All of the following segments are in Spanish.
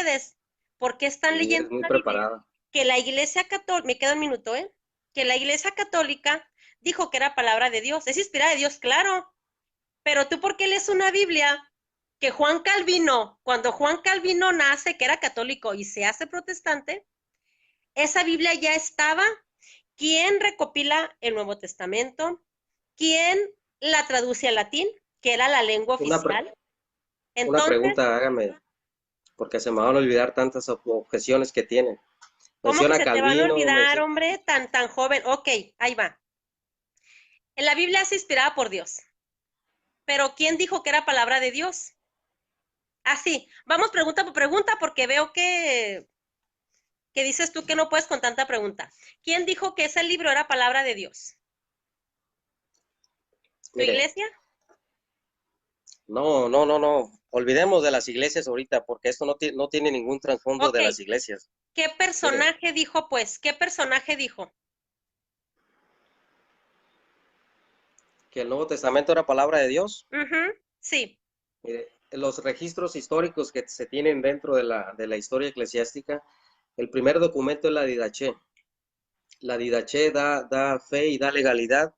ustedes, ¿por qué están Sí, leyendo eres muy la Biblia? preparada. Que la Iglesia Católica, me queda un minuto, que la Iglesia Católica dijo que era palabra de Dios. Es inspirada de Dios, claro. Pero tú, ¿por qué lees una Biblia que Juan Calvino, cuando Juan Calvino nace, que era católico y se hace protestante, esa Biblia ya estaba? ¿Quién recopila el Nuevo Testamento? ¿Quién la traduce al latín, que era la lengua Una, pre- oficial? una Entonces, pregunta, hágame, porque se me van a olvidar tantas objeciones que tiene. ¿cómo que Menciona se te van a Calvino, olvidar, hombre, tan joven? Ok, ahí va. En la Biblia es inspirada por Dios, pero ¿quién dijo que era palabra de Dios? Así, vamos pregunta por pregunta porque veo que dices tú que no puedes con tanta pregunta. ¿Quién dijo que ese libro era palabra de Dios? ¿Tu mire, iglesia? no, no, no, no. Olvidemos de las iglesias ahorita, porque esto no tiene ningún trasfondo Ok, de las iglesias. ¿qué Mire, personaje dijo pues? ¿Qué personaje dijo? que el Nuevo Testamento era palabra de Dios. Sí, Mire, los registros históricos que se tienen dentro de la historia eclesiástica, el primer documento es la Didaché. La Didaché da fe y da legalidad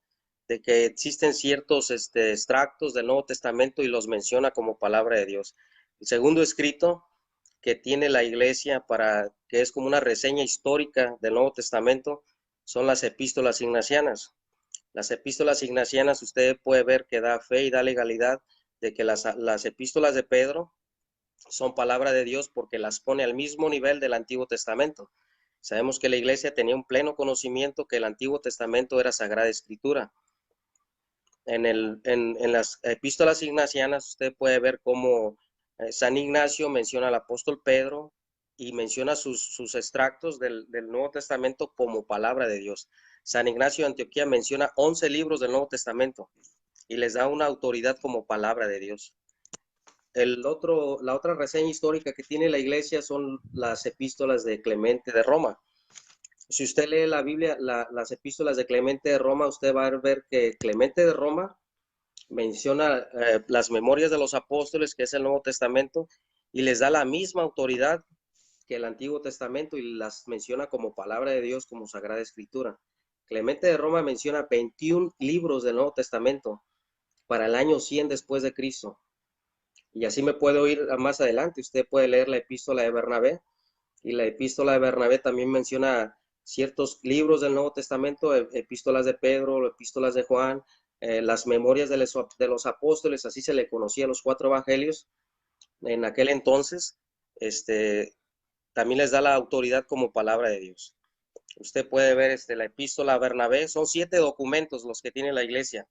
de que existen ciertos extractos del Nuevo Testamento y los menciona como palabra de Dios. El segundo escrito que tiene la iglesia que es como una reseña histórica del Nuevo Testamento son las epístolas ignacianas. Las epístolas ignacianas usted puede ver que da fe y da legalidad de que las epístolas de Pedro son palabra de Dios porque las pone al mismo nivel del Antiguo Testamento. Sabemos que la iglesia tenía un pleno conocimiento que el Antiguo Testamento era Sagrada Escritura. En las epístolas ignacianas usted puede ver cómo San Ignacio menciona al apóstol Pedro y menciona sus extractos del Nuevo Testamento como palabra de Dios. San Ignacio de Antioquía menciona 11 libros del Nuevo Testamento y les da una autoridad como palabra de Dios. La otra reseña histórica que tiene la iglesia son las epístolas de Clemente de Roma. Si usted lee la Biblia, las epístolas de Clemente de Roma, usted va a ver que Clemente de Roma menciona las memorias de los apóstoles, que es el Nuevo Testamento, y les da la misma autoridad que el Antiguo Testamento y las menciona como palabra de Dios, como Sagrada Escritura. Clemente de Roma menciona 21 libros del Nuevo Testamento para el año 100 después de Cristo. Y así me puedo ir más adelante. Usted puede leer la epístola de Bernabé, y la epístola de Bernabé también menciona ciertos libros del Nuevo Testamento, epístolas de Pedro, epístolas de Juan, las memorias de los apóstoles, así se le conocía a los cuatro evangelios en aquel entonces. Este, también les da la autoridad como palabra de Dios. Usted puede ver la epístola a Bernabé, son 7 documentos los que tiene la iglesia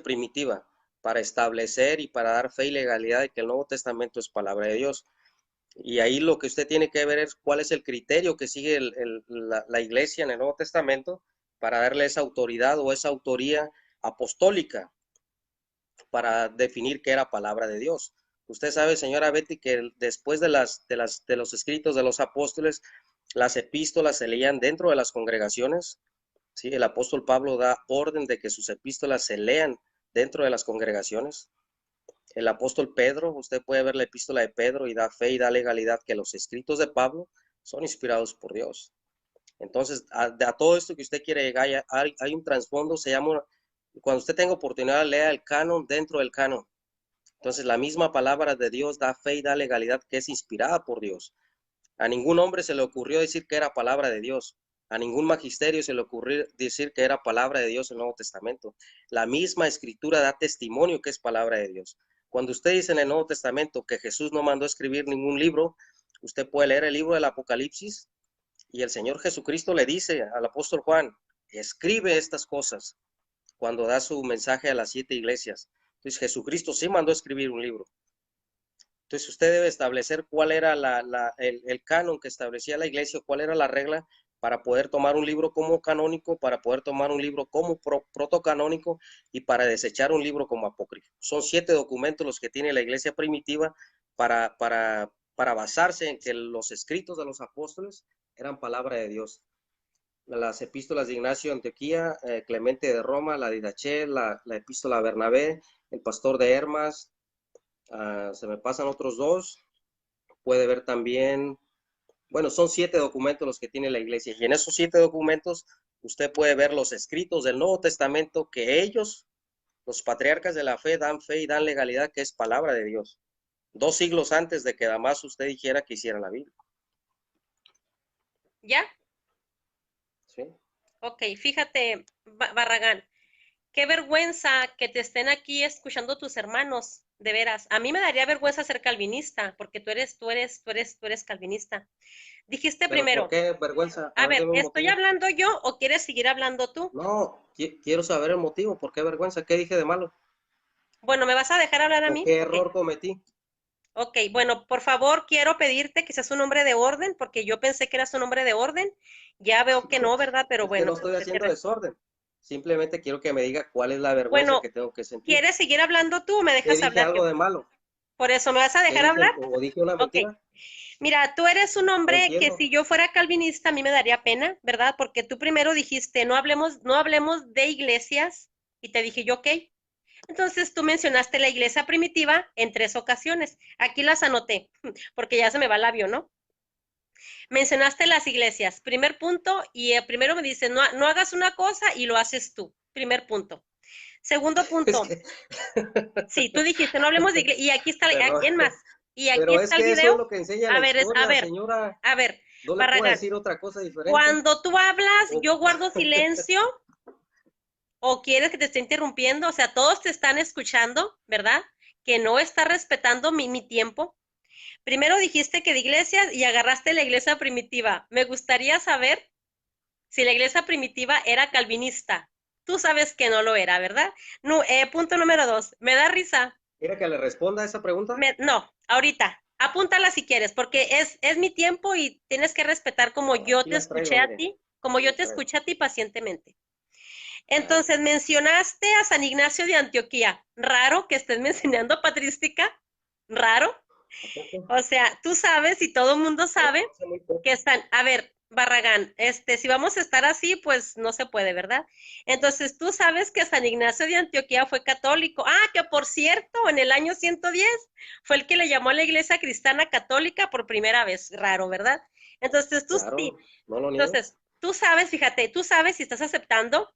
primitiva, para establecer y para dar fe y legalidad de que el Nuevo Testamento es palabra de Dios. Y ahí lo que usted tiene que ver es cuál es el criterio que sigue la iglesia en el Nuevo Testamento para darle esa autoridad o esa autoría apostólica para definir qué era palabra de Dios. Usted sabe, señora Betty, que después de los escritos de los apóstoles, las epístolas se leían dentro de las congregaciones. ¿Sí? El apóstol Pablo da orden de que sus epístolas se lean dentro de las congregaciones. El apóstol Pedro, usted puede ver la epístola de Pedro y da fe y da legalidad que los escritos de Pablo son inspirados por Dios. Entonces, a todo esto que usted quiere llegar, hay un trasfondo, se llama, cuando usted tenga oportunidad, lea el canon dentro del canon. Entonces, la misma palabra de Dios da fe y da legalidad que es inspirada por Dios. A ningún hombre se le ocurrió decir que era palabra de Dios. A ningún magisterio se le ocurrió decir que era palabra de Dios el Nuevo Testamento. La misma escritura da testimonio que es palabra de Dios. Cuando usted dice en el Nuevo Testamento que Jesús no mandó escribir ningún libro, usted puede leer el libro del Apocalipsis y el Señor Jesucristo le dice al apóstol Juan, escribe estas cosas cuando da su mensaje a las 7 iglesias. Entonces Jesucristo sí mandó escribir un libro. Entonces usted debe establecer cuál era el canon que establecía la iglesia, cuál era la regla para poder tomar un libro como canónico, para poder tomar un libro como protocanónico y para desechar un libro como apócrifo. Son 7 documentos los que tiene la iglesia primitiva para basarse en que los escritos de los apóstoles eran palabra de Dios. Las epístolas de Ignacio de Antioquía, Clemente de Roma, la Didaché, la epístola a Bernabé, el pastor de Hermas, se me pasan otros dos, puede ver también, bueno, son 7 documentos los que tiene la iglesia, y en esos 7 documentos usted puede ver los escritos del Nuevo Testamento que ellos, los patriarcas de la fe y dan legalidad, que es palabra de Dios. 2 siglos antes de que además usted dijera que hiciera la Biblia. ¿Ya? ¿Sí? Ok, fíjate, Barragán, qué vergüenza que te estén aquí escuchando tus hermanos, de veras. A mí me daría vergüenza ser calvinista, porque tú eres calvinista. Dijiste ¿Pero por primero, qué vergüenza? A a ver, ver, dime un ¿estoy motivo. hablando yo o quieres seguir hablando tú? No, quiero saber el motivo. ¿Por qué vergüenza? ¿Qué dije de malo? Bueno, ¿me vas a dejar hablar a ¿O mí? qué Ok, error cometí? ok, bueno, por favor, quiero pedirte que seas un hombre de orden, porque yo pensé que eras un hombre de orden. Ya veo que no, ¿verdad? Pero Es que bueno, no estoy haciendo desorden. Simplemente quiero que me diga cuál es la vergüenza bueno, que tengo que sentir. ¿quieres seguir hablando tú o me ¿Qué dejas dije hablar yo? algo de malo? Por eso, ¿me vas a ¿Qué dejar dije hablar? o dije una Ok. mentira? Mira, tú eres un No hombre que entiendo. si yo fuera calvinista a mí me daría pena, ¿verdad? Porque tú primero dijiste, no hablemos de iglesias, y te dije yo, ok. Entonces tú mencionaste la iglesia primitiva en 3 ocasiones. Aquí las anoté, porque ya se me va el avión, ¿no? Mencionaste las iglesias, primer punto, y primero me dice, no, no hagas una cosa y lo haces tú, primer punto. Segundo Es punto, que, sí, tú dijiste, no hablemos de iglesia, y aquí está, pero, ¿quién más? Y aquí pero es está el que eso es video. lo que enseña la A ver, historia, señora. a ver, No le puedo Barragán, decir otra cosa diferente. cuando tú hablas, O- yo guardo silencio, o quieres que te esté interrumpiendo, o sea, todos te están escuchando, ¿verdad? Que no está respetando mi tiempo. Primero dijiste que de iglesias y agarraste la iglesia primitiva. Me gustaría saber si la iglesia primitiva era calvinista. Tú sabes que no lo era, ¿verdad? No, punto número 2. Me da risa. ¿Quiere que le responda a esa pregunta? No, ahorita. Apúntala si quieres, porque es mi tiempo y tienes que respetar como No, yo aquí te las escuché traigo, a mire. ti, como Aquí yo las te traigo. escuché a ti pacientemente. A ver, Entonces, mencionaste a San Ignacio de Antioquía. Raro que estés mencionando patrística. Raro. ¿a poco? O sea, tú sabes y todo el mundo Yo sabe sé muy poco. que están, a ver, Barragán, si vamos a estar así, pues no se puede, ¿verdad? Entonces, tú sabes que San Ignacio de Antioquía fue católico. Ah, que por cierto, en el año 110 fue el que le llamó a la iglesia cristiana católica por primera vez. Raro, ¿verdad? Entonces, tú sí. Claro, no lo niego. Entonces, tú sabes, fíjate, tú sabes si estás aceptando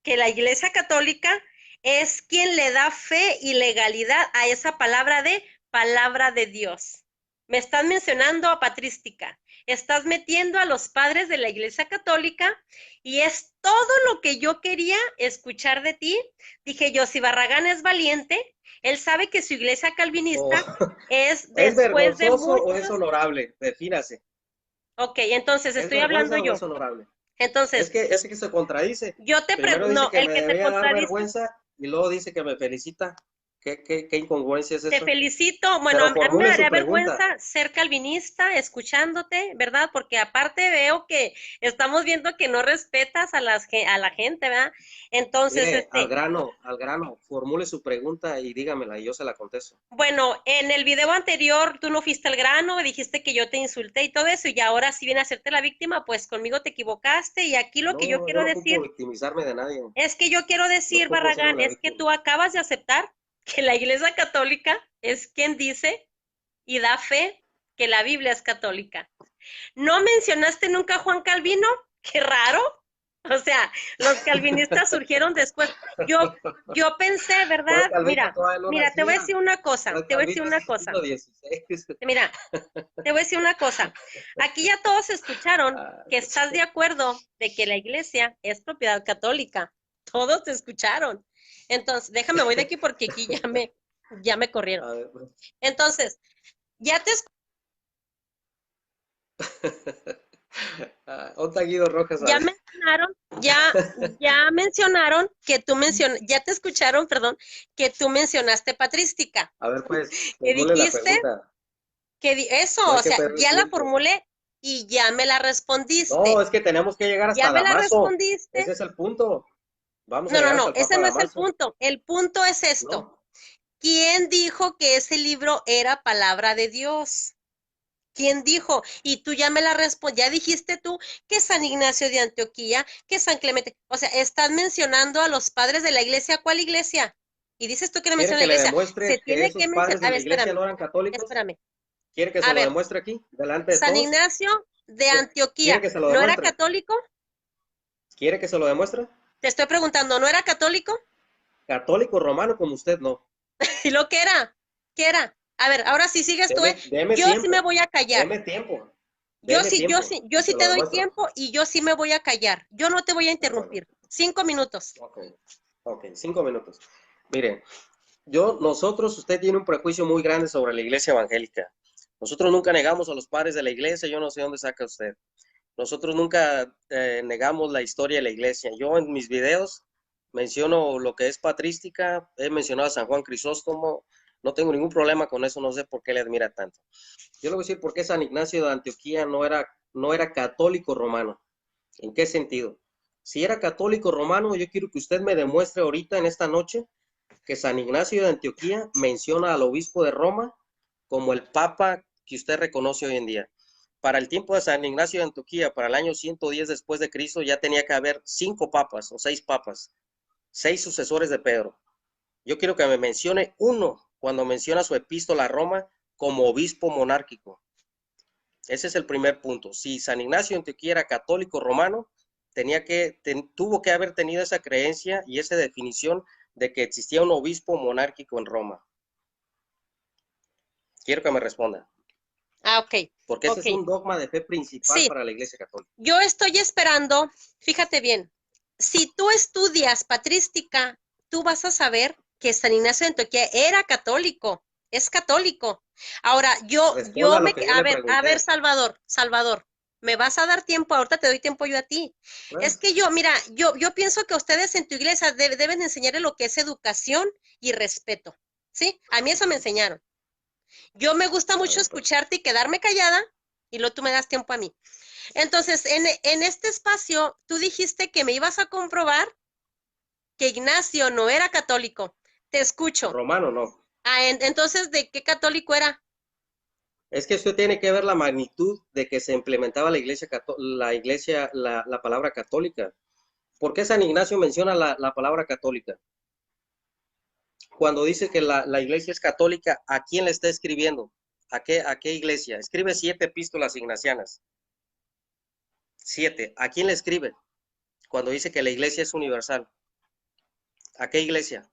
que la iglesia católica es quien le da fe y legalidad a esa palabra de Dios. Me estás mencionando a patrística, estás metiendo a los padres de la iglesia católica y es todo lo que yo quería escuchar de ti. Dije yo, si Barragán es valiente, él sabe que su iglesia O, calvinista es ¿es después de vergonzoso o es muchos. honorable? Defínase. Ok, entonces ¿Es estoy hablando vergüenza o yo. es honorable? Entonces, Es que se contradice. yo te Primero pregunto, dice no, que el me que te debería dar contradice. vergüenza y luego dice que me felicita. ¿Qué incongruencia es Te esa? felicito. Bueno, Pero a mí me formule su daría pregunta. vergüenza ser calvinista escuchándote, ¿verdad? Porque aparte veo que estamos viendo que no respetas a la gente, ¿verdad? Entonces, Mire, al grano, formule su pregunta y dígamela y yo se la contesto. bueno, en el video anterior tú no fuiste al grano, dijiste que yo te insulté y todo eso, y ahora si viene a hacerte la víctima, pues conmigo te equivocaste. Y aquí lo que yo No, yo quiero no decir ocupo victimizarme de nadie. es que yo quiero No decir, ocupo hacerme Barragán, la es que víctima. tú acabas de aceptar que la Iglesia Católica es quien dice y da fe que la Biblia es católica. ¿No mencionaste nunca a Juan Calvino? Qué raro. O sea, los calvinistas surgieron después. Yo pensé, Juan ¿verdad? Calvino Mira, todavía no mira, te voy a nacía. decir una cosa, Juan te voy a decir Calvino es una del cosa. siglo XVI. Mira, te voy a decir una cosa. Aquí ya todos escucharon Ah, que estás de acuerdo de que la iglesia es propiedad católica. Todos te escucharon. Entonces, déjame, voy de aquí porque aquí ya me corrieron. a ver, pues. Entonces, ya te Otra Guido Rojas, a Ya ver. mencionaron, ya mencionaron ya te escucharon, perdón, que tú mencionaste patrística, A ver, pues, que formule la dijiste pregunta. eso, No hay o que sea, perder ya la tiempo. formulé y ya me la No, respondiste, es que tenemos que llegar ya hasta me la Damaso. respondiste. Ese es el punto. Vamos a No, no, llegar hasta no, el ese Papa no es el Damaso. punto. El punto es esto. No, ¿Quién dijo que ese libro era palabra de Dios? ¿Quién dijo? Y tú ya me la respondiste, ya dijiste tú que San Ignacio de Antioquía, que San Clemente, o sea, estás mencionando a los padres de la iglesia. ¿Cuál iglesia? Y dices tú que no ¿quiere menciona la que le iglesia. Se demuestre que tiene que esos padres mencionar, de a ver, la iglesia espérame, no eran católicos? espérame. ¿Quiere que se A lo ver, demuestre aquí, delante de San todos? Ignacio de ¿Quiere Antioquía, que se lo ¿no era demuestre? católico? ¿Quiere que se lo demuestre? Te estoy preguntando, ¿no era católico? Católico romano como usted, no. ¿Y lo que era? ¿Qué era? A ver, ahora sí sigues tú, ¿eh? Deme Yo sí me tiempo, voy a callar. deme tiempo, Yo deme sí, yo tiempo sí, yo y sí se te lo doy demuestro. tiempo y yo sí me voy a callar. Yo no te voy a De acuerdo. interrumpir. 5 minutos. Ok, ok, 5 minutos. Miren, usted tiene un prejuicio muy grande sobre la iglesia evangélica. Nosotros nunca negamos a los padres de la iglesia, yo no sé dónde saca usted. Nosotros nunca negamos la historia de la iglesia. Yo en mis videos menciono lo que es patrística, he mencionado a San Juan Crisóstomo, no tengo ningún problema con eso, no sé por qué le admira tanto. Yo le voy a decir por qué San Ignacio de Antioquía no era católico romano. ¿En qué sentido? Si era católico romano, yo quiero que usted me demuestre ahorita en esta noche que San Ignacio de Antioquía menciona al obispo de Roma como el papa que usted reconoce hoy en día. Para el tiempo de San Ignacio de Antioquía, para el año 110 después de Cristo, ya tenía que haber 5 papas o 6 papas, 6 sucesores de Pedro. Yo quiero que me mencione uno cuando menciona su epístola a Roma como obispo monárquico. Ese es el primer punto. Si San Ignacio de Antioquía era católico romano, tuvo que haber tenido esa creencia y esa definición de que existía un obispo monárquico en Roma. Quiero que me responda. Ah, ok, Porque ese ok. es un dogma de fe principal Sí, para la Iglesia Católica. yo estoy esperando, fíjate bien, si tú estudias patrística, tú vas a saber que San Ignacio de Antioquía era católico, es católico. Ahora, Responda a lo que yo le a ver, pregunté. Salvador, ¿me vas a dar tiempo? Ahorita te doy tiempo yo a ti. Es Pues, que mira, yo pienso que ustedes en tu iglesia deben enseñarle lo que es educación y respeto, ¿sí? A mí eso me enseñaron. Yo me gusta a mucho ver, pues. escucharte y quedarme callada y luego tú me das tiempo a mí. Entonces, en este espacio, tú dijiste que me ibas a comprobar que Ignacio no era católico. Te escucho. Romano no. Ah, entonces, ¿de qué católico era? Es que usted tiene que ver la magnitud de que se implementaba la palabra católica. ¿Por qué San Ignacio menciona la palabra católica? Cuando dice que la iglesia es católica, ¿a quién le está escribiendo? ¿A qué iglesia? Escribe 7 epístolas ignacianas. 7. ¿A quién le escribe? Cuando dice que la iglesia es universal. ¿A qué iglesia?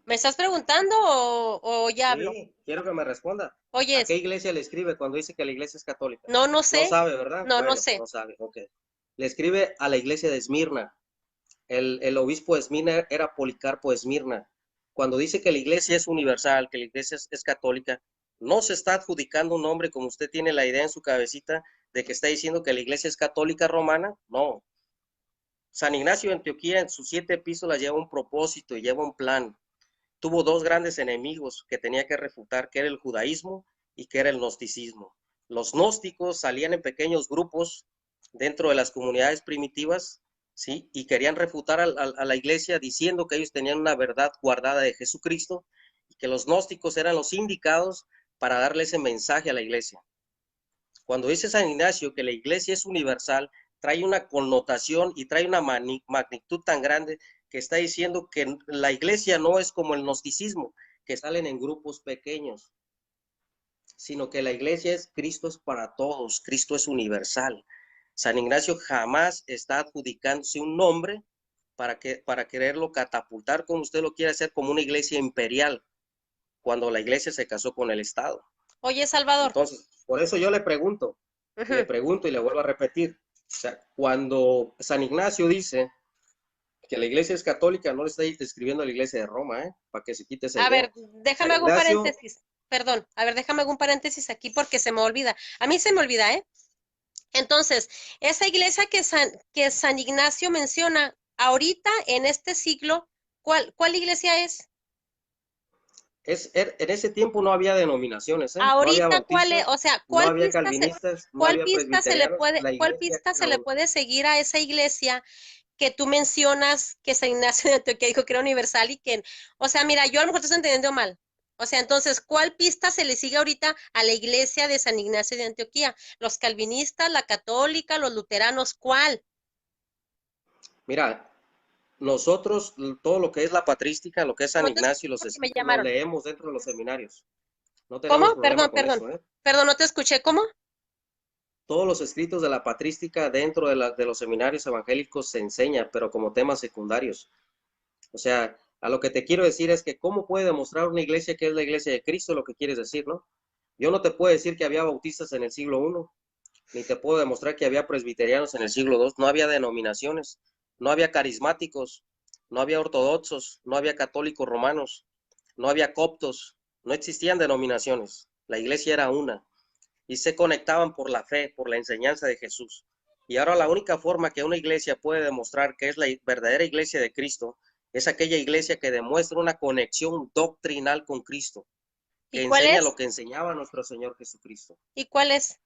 ¿Me estás preguntando o ya hablo? Sí, quiero que me responda. ¿A qué Oyes, iglesia le escribe cuando dice que la iglesia es católica? no, no No sé, sabe, ¿verdad? no, no Bueno, sé. no sabe, ok. Le escribe a la iglesia de Esmirna. El obispo de Esmirna era Policarpo de Esmirna. Cuando dice que la iglesia es universal, que la iglesia es católica, no se está adjudicando un nombre como usted tiene la idea en su cabecita de que está diciendo que la iglesia es católica romana. No. San Ignacio de Antioquía en sus 7 epístolas lleva un propósito y lleva un plan. Tuvo 2 grandes enemigos que tenía que refutar, que era el judaísmo y que era el gnosticismo. Los gnósticos salían en pequeños grupos dentro de las comunidades primitivas, ¿sí? Y querían refutar a la iglesia diciendo que ellos tenían una verdad guardada de Jesucristo y que los gnósticos eran los indicados para darle ese mensaje a la iglesia. Cuando dice San Ignacio que la iglesia es universal, trae una connotación y trae una magnitud tan grande que está diciendo que la iglesia no es como el gnosticismo, que salen en grupos pequeños, sino que la iglesia es Cristo es para todos, Cristo es universal. San Ignacio jamás está adjudicándose un nombre para quererlo catapultar como usted lo quiere hacer como una iglesia imperial, cuando la iglesia se casó con el Estado. Oye, Salvador. Entonces, por eso yo le Ujú. pregunto y le vuelvo a repetir, o sea, cuando San Ignacio dice que la iglesia es católica, no le está describiendo a la iglesia de Roma, para que se quite esa A idea. ver, déjame San hago un Ignacio, paréntesis. Perdón, a ver, déjame hago un paréntesis aquí porque se me olvida. A mí se me olvida, ¿eh? Entonces, esa iglesia que San Ignacio menciona, ahorita en este siglo, ¿cuál iglesia es? en ese tiempo no había denominaciones, no había Ahorita, o bautistas, sea, no había calvinistas, no había presbiterianos, la cuál iglesia pista era se le una. puede seguir a esa iglesia que tú mencionas que San Ignacio de Antioquía dijo que era universal y que, o sea, mira, yo a lo mejor te estoy entendiendo mal. O sea, entonces, ¿cuál pista se le sigue ahorita a la iglesia de San Ignacio de Antioquía? ¿Los calvinistas, la católica, los luteranos? ¿Cuál? Mira, nosotros, todo lo que es la patrística, lo que es San No te Ignacio y escuché los porque me escritos, los llamaron. leemos dentro de los seminarios. No tenemos ¿Cómo? problema Perdón, con perdón. eso, ¿eh? Perdón, no te escuché. ¿Cómo? Todos los escritos de la patrística dentro de los seminarios evangélicos se enseña, pero como temas secundarios. O sea, a lo que te quiero decir es que cómo puede demostrar una iglesia que es la iglesia de Cristo, lo que quieres decir, ¿no? Yo no te puedo decir que había bautistas en el siglo I, ni te puedo demostrar que había presbiterianos en el siglo II. No había denominaciones, no había carismáticos, no había ortodoxos, no había católicos romanos, no había coptos, no existían denominaciones. La iglesia era una y se conectaban por la fe, por la enseñanza de Jesús. Y ahora la única forma que una iglesia puede demostrar que es la verdadera iglesia de Cristo es aquella iglesia que demuestra una conexión doctrinal con Cristo, ¿Y que cuál enseña lo es? que enseñaba nuestro Señor Jesucristo. ¿Y cuál es?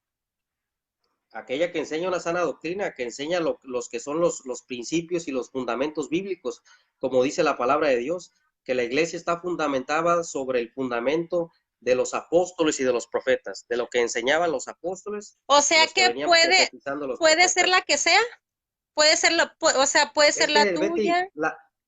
Aquella que enseña una sana doctrina, que enseña los que son los principios y los fundamentos bíblicos, como dice la palabra de Dios, que la iglesia está fundamentada sobre el fundamento de los apóstoles y de los profetas, de lo que enseñaban los apóstoles O y sea los que que venían profetizando los puede ser la profetas. que sea, puede ser o sea, puede ser Es la que, Betty, tuya.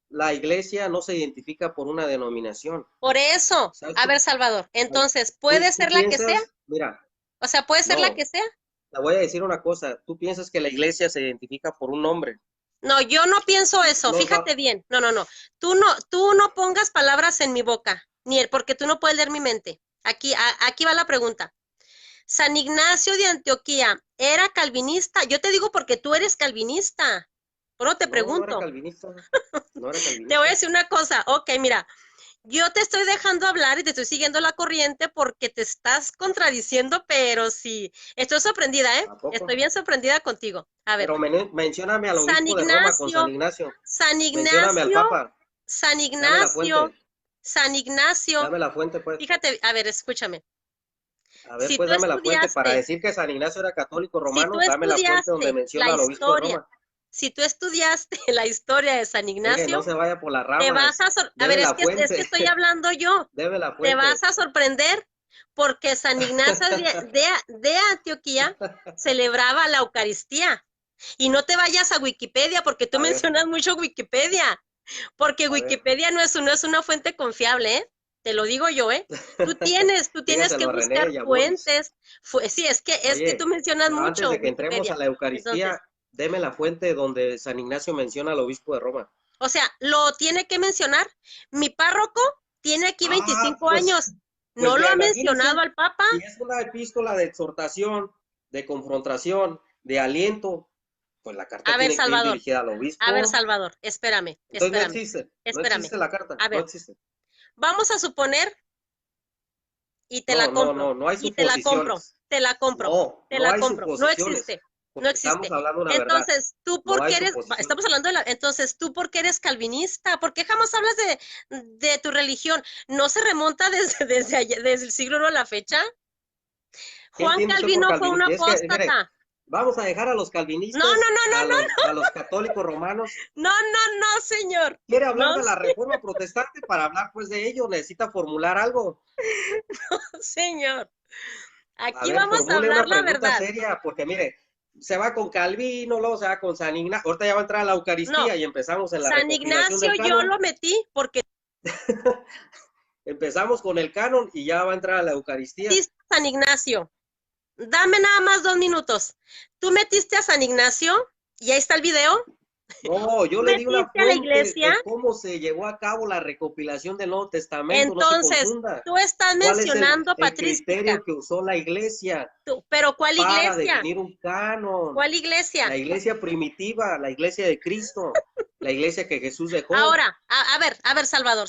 la iglesia no se identifica por una denominación. Por eso, ¿Sabes? a ver, Salvador, entonces, Tú, ¿puede tú ser la que sea? piensas, mira, O sea, ¿puede ser la que no, sea? te voy a decir una cosa, tú piensas que la iglesia se identifica por un nombre. No, yo no pienso eso, Los, fíjate bien. No, no, no. Tú no pongas palabras en mi boca, porque tú no puedes leer mi mente. Aquí va la pregunta. San Ignacio de Antioquía, ¿era calvinista? Yo te digo porque tú eres calvinista. Por no te no era pregunto. calvinista, no era Te voy a calvinista. decir una cosa. Ok, mira, yo te estoy dejando hablar y te estoy siguiendo la corriente porque te estás contradiciendo, pero sí, estoy sorprendida, ¿eh? ¿A poco? Estoy bien sorprendida contigo. A ver, Pero mencióname al San obispo de Roma con San Ignacio, Ignacio. San Mencióname al Ignacio, Papa. San Dame la Ignacio, fuente. San Ignacio. Dame la fuente, pues. Fíjate, a ver, escúchame. A ver, Si pues tú dame la fuente. Para estudiaste, decir que San Ignacio era católico si tú romano, dame la fuente donde estudiaste la menciona al obispo de historia, Roma. si tú estudiaste la historia de San Oye, no Ignacio, se vaya por las te vas ramas. a ver, Debe la es que fuente. estoy hablando yo. Debe la Te vas fuente. a sorprender porque San Ignacio de Antioquía celebraba la Eucaristía. Y no te vayas a Wikipedia porque tú A ver, mencionas mucho Wikipedia, porque a ver. Wikipedia no es una fuente confiable, ¿eh? Te lo digo yo, ¿eh? Tú tienes que Dígaselo a René buscar y a Boris. fuentes. Sí, es que tú Oye, mencionas pero antes mucho de que entremos Wikipedia. a la Eucaristía, Entonces, deme la fuente donde San Ignacio menciona al obispo de Roma. o sea, lo tiene que mencionar. Mi párroco tiene aquí Ah, 25 años. pues No lo ya ha mencionado imagínense, al Papa. si es una epístola de exhortación, de confrontación, de aliento, pues la carta A ver, tiene que ir Salvador. dirigida al A ver, obispo. Salvador, espérame, Entonces espérame, no espérame. existe la carta, A no ver, existe. vamos a suponer y te la No, no, compro, no, no hay y te la compro, suposiciones. te la compro, No, te no la hay compro. No suposiciones, existe, no porque estamos existe. hablando una verdad. Entonces, tú No por hay qué suposiciones. estamos hablando entonces, tú por qué eres calvinista, ¿por qué jamás hablas de tu religión? ¿No se remonta desde el siglo I a la fecha? ¿Qué Juan entiende usted por Calvino fue un calvinismo? Es que, mire, apóstata. vamos a dejar a los No, no, calvinistas, no, no, no, a los católicos romanos. no, no, no, señor. Quiere No, hablar de la reforma protestante, para hablar pues de ello necesita formular algo. señor. A Aquí ver, vamos a formule hablar una la pregunta verdad. seria, porque mire, se va con Calvino, luego se va con San Ignacio, ahorita ya va a entrar a la No, Eucaristía y empezamos en la San recopilación Ignacio del yo canon. lo metí porque Empezamos con el canon y ya va a entrar a la Eucaristía. metiste a San Ignacio. Dame nada más 2 minutos. Tú metiste a San Ignacio y ahí está el video. No, yo Tú le di una metiste a la fuente iglesia. de cómo se llevó a cabo la recopilación del Nuevo Testamento, no se Entonces, confunda. tú estás ¿Cuál es mencionando el patrística. criterio que usó la iglesia Pero ¿cuál para iglesia? definir un canon? ¿Cuál iglesia? La iglesia primitiva, la iglesia de Cristo, la iglesia que Jesús dejó. Ahora, a ver, Salvador.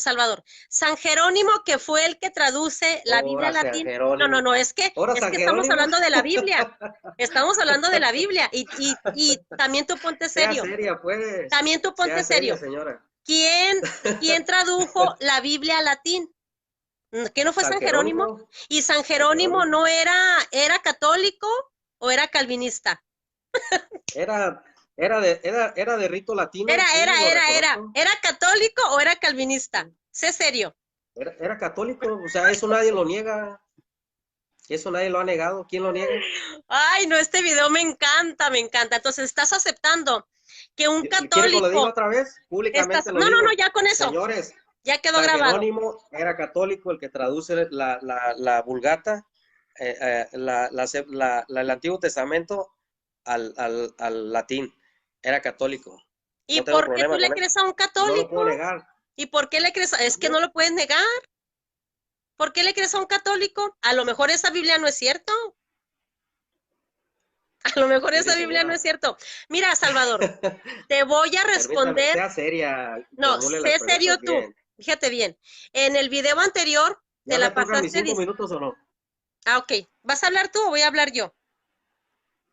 San Jerónimo, que fue el que traduce la Biblia Ahora San latín. No, no, Jerónimo. no, es que, Ahora es San que estamos Jerónimo. hablando de la Biblia. Estamos hablando de la Biblia. Y también tú ponte Sea serio. seria, pues. También tú Sea ponte seria, serio. señora. ¿Quién tradujo la Biblia al latín? ¿Que no fue San San Jerónimo? Jerónimo. ¿Y San San Jerónimo Jerónimo. no era católico o era calvinista? Era de rito latino, sí, lo reconozco. ¿Era católico o era calvinista? Sé serio. Era católico, o sea, eso nadie lo niega. Eso nadie lo ha negado. ¿Quién lo niega? Ay, no, este video me encanta, me encanta. Entonces, estás aceptando que un ¿Quiere que lo diga católico otra vez? Públicamente lo No, no, no, digo. ya con eso. Señores, Ya quedó San grabado. Jerónimo era católico, el que traduce la Vulgata, el Antiguo Testamento al latín. Era católico. ¿Y No tengo por qué tú problema le con eso. crees a un Y no lo católico? puedo negar. ¿Y por qué le crees? Es que no ¿Cómo? lo puedes negar. ¿Por qué le crees a un católico? A lo mejor esa Biblia no es cierto. A lo mejor Mire, esa Biblia no señora, es cierto. Mira, Salvador, te voy a permítame, responder. sea seria, No, formule las sé serio preguntas tú. bien. Fíjate bien. En el video anterior te ¿Ya me la tocan mis pasaste. 5 minutos o no? Ah, ok. ¿Vas a hablar tú o voy a hablar yo?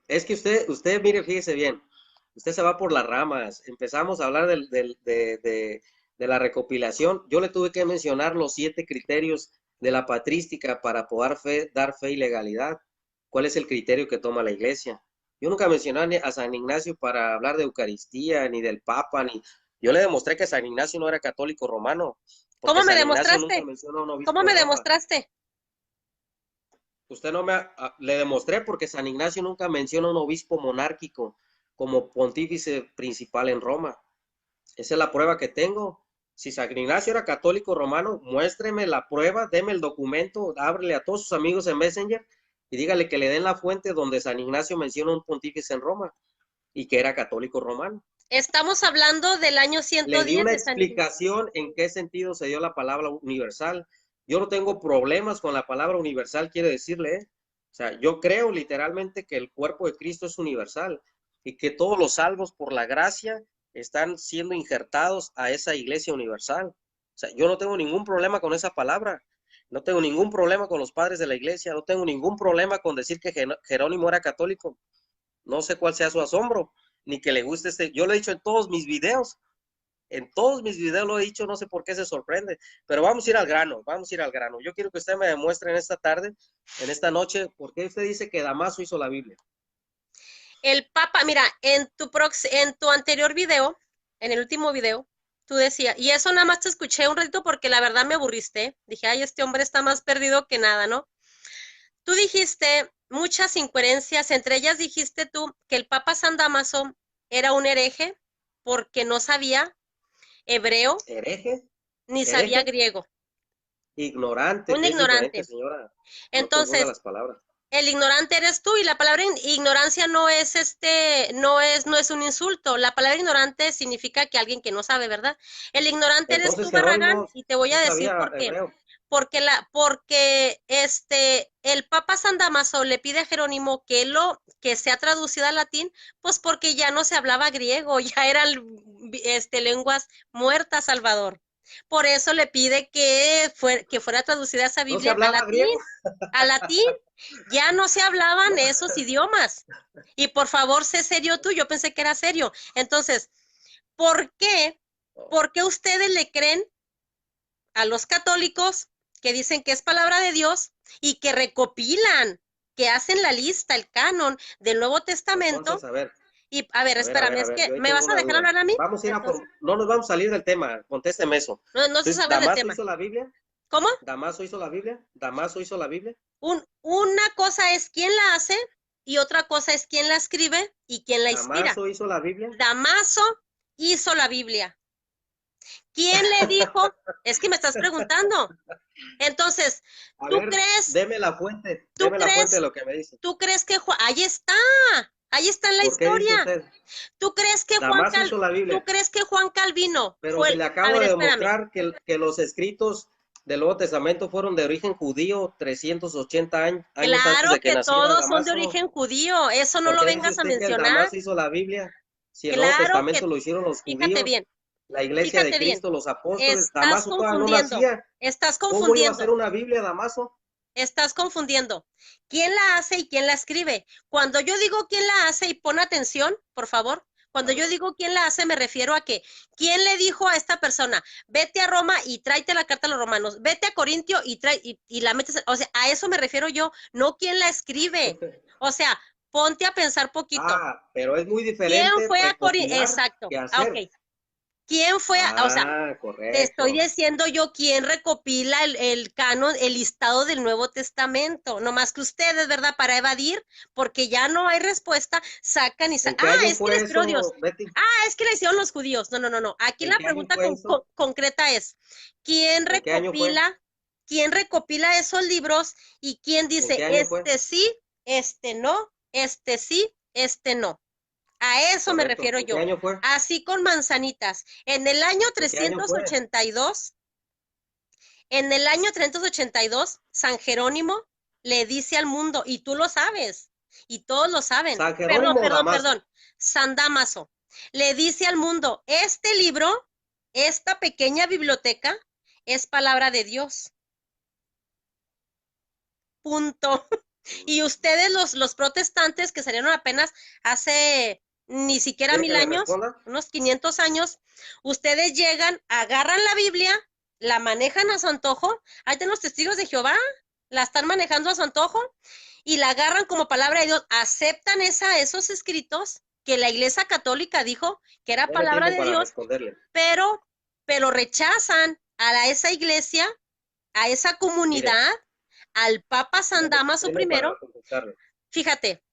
Es que usted, mire, fíjese bien, usted se va por las ramas. Empezamos a hablar de la recopilación. Yo le tuve que mencionar los 7 criterios de la patrística para poder dar fe y legalidad. ¿Cuál es el criterio que toma la iglesia? Yo nunca mencioné a San Ignacio para hablar de Eucaristía, ni del Papa, ni... Yo le demostré que San Ignacio no era católico romano, porque ¿Cómo me San Ignacio nunca demostraste? mencionó a un ¿Cómo obispo de me Roma. demostraste? Usted no me le demostré porque San Ignacio nunca menciona a un obispo monárquico como pontífice principal en Roma. Esa es la prueba que tengo. Si San Ignacio era católico romano, muéstreme la prueba, deme el documento, ábrele a todos sus amigos en Messenger y dígale que le den la fuente donde San Ignacio menciona un pontífice en Roma y que era católico romano. Estamos hablando del año Le di 110 una de San Ignacio. explicación en qué sentido se dio la palabra universal. Yo no tengo problemas con la palabra universal, quiere decirle, ¿eh? O sea, yo creo literalmente que el cuerpo de Cristo es universal y que todos los salvos por la gracia están siendo injertados a esa iglesia universal. O sea, yo no tengo ningún problema con esa palabra. No tengo ningún problema con los padres de la iglesia. No tengo ningún problema con decir que Jerónimo era católico. No sé cuál sea su asombro, ni que le guste este. Yo lo he dicho en todos mis videos lo he dicho, no sé por qué se sorprende, pero vamos a ir al grano, vamos a ir al grano. Yo quiero que usted me demuestre en esta tarde, en esta noche, por qué usted dice que Damaso hizo la Biblia. El Papa, mira, en tu anterior video, en el último video, tú decías, y eso nada más te escuché un ratito porque la verdad me aburriste. Dije, ay, este hombre está más perdido que nada, ¿no? Tú dijiste muchas incoherencias, entre ellas dijiste tú que el Papa San Damaso era un hereje porque no sabía hebreo ¿Hereje? ni sabía ¿Hereje? griego, Ignorante, un que es diferente, ignorante. señora. No confunda Entonces, las palabras. el ignorante eres tú y la palabra ignorancia no es no es un insulto. La palabra ignorante significa que alguien que no sabe, ¿verdad? El ignorante eres Entonces tú, Barragán, Jerónimo y te voy sí a decir sabía por qué. hebreo. Porque el Papa San Damaso le pide a Jerónimo que sea traducida al latín, pues porque ya no se hablaba griego, ya eran lenguas muertas, Salvador. Por eso le pide que fuera traducida esa ¿No se Biblia hablaba griego? a latín, ya no se hablaban esos idiomas. Y por favor, sé serio tú, yo pensé que era serio. Entonces, ¿por qué? ¿Por qué ustedes le creen a los católicos que dicen que es palabra de Dios y que recopilan, que hacen la lista, el canon del Nuevo Testamento? Entonces, Y a ver, espérame, es que yo ahí me tengo vas a una dejar duda. hablar a mí. Vamos a ir Entonces, no nos vamos a salir del tema, contésteme eso. no se Entonces, sabe del ¿Damaso tema. hizo la Biblia? ¿Cómo? ¿Damaso hizo la Biblia? ¿Damaso hizo la Biblia? Una cosa es quién la hace y otra cosa es quién la escribe y quién la inspira. ¿Damaso hizo la Biblia? Damaso hizo la Biblia. ¿Quién le dijo? Es que me estás preguntando. Entonces, A ¿tú ver, crees, tú deme la fuente de crees, lo que me dice. tú crees que ahí está en la ¿Por qué dice historia? usted? ¿Tú crees que Damaso hizo la tú Biblia, crees que Juan Calvino pero fue se le a acabo ver, de espérame. demostrar que los escritos del Nuevo Testamento fueron de origen judío 380 años antes Claro de que que naciera todos son de Damaso. origen judío, eso no ¿Por lo qué dice vengas a usted que el mencionar. Damaso hizo la Biblia? Si el Nuevo Claro Testamento que, lo hicieron los fíjate judíos, bien, la iglesia de fíjate bien. Cristo, los apóstoles, Estás Damaso todavía no confundiendo, nacía. estás ¿Cómo iba a ser confundiendo, una Biblia, Damaso? estás confundiendo. ¿Quién la hace y quién la escribe? Cuando yo digo quién la hace, y pon atención, por favor, cuando A yo ver. digo quién la hace, me refiero a que, ¿quién le dijo a esta persona, vete a Roma y tráete la carta a los romanos, vete a Corintio y la metes, o sea, a eso me refiero yo, no quién la escribe. O sea, ponte a pensar poquito. Pero es muy ¿Quién diferente fue a Corintio? recopilar Exacto. que Ah, ok. hacer. ¿Quién fue? O sea, Ah, te estoy correcto. diciendo yo quién recopila el canon, el listado del Nuevo Testamento. No más que ustedes, ¿verdad? Para evadir, porque ya no hay respuesta, sacan y ¿En ah, qué año es que le fue inspiró Dios. eso, Betty? Ah, es que le hicieron los judíos. No, no, no, no. Aquí ¿En la qué año pregunta fue eso? concreta es, ¿quién ¿En qué año fue? quién recopila esos libros y quién ¿En dice, qué año fue? este sí, este no, este sí, este no? A eso me Correcto. refiero ¿En qué yo. año fue? Así con manzanitas. En el año ¿En qué año fue? 382, en el año 382, San Jerónimo le dice al mundo, y tú lo sabes, y todos lo saben, ¿San Jerónimo o Damaso? perdón, San Damaso, le dice al mundo, este libro, esta pequeña biblioteca, es palabra de Dios. Punto. Y ustedes, los protestantes que salieron apenas hace ni siquiera ¿Quiere 1000 que le años, responda? unos 500 años, ustedes llegan, agarran la Biblia, la manejan a su antojo, ahí están los testigos de Jehová, la están manejando a su antojo y la agarran como palabra de Dios, aceptan esos escritos que la Iglesia Católica dijo que era Tiene palabra tiempo de para Dios, responderle. pero, pero rechazan esa iglesia, a esa Mire, comunidad, al Papa San Damaso tiene para primero. contestarle. Fíjate, qué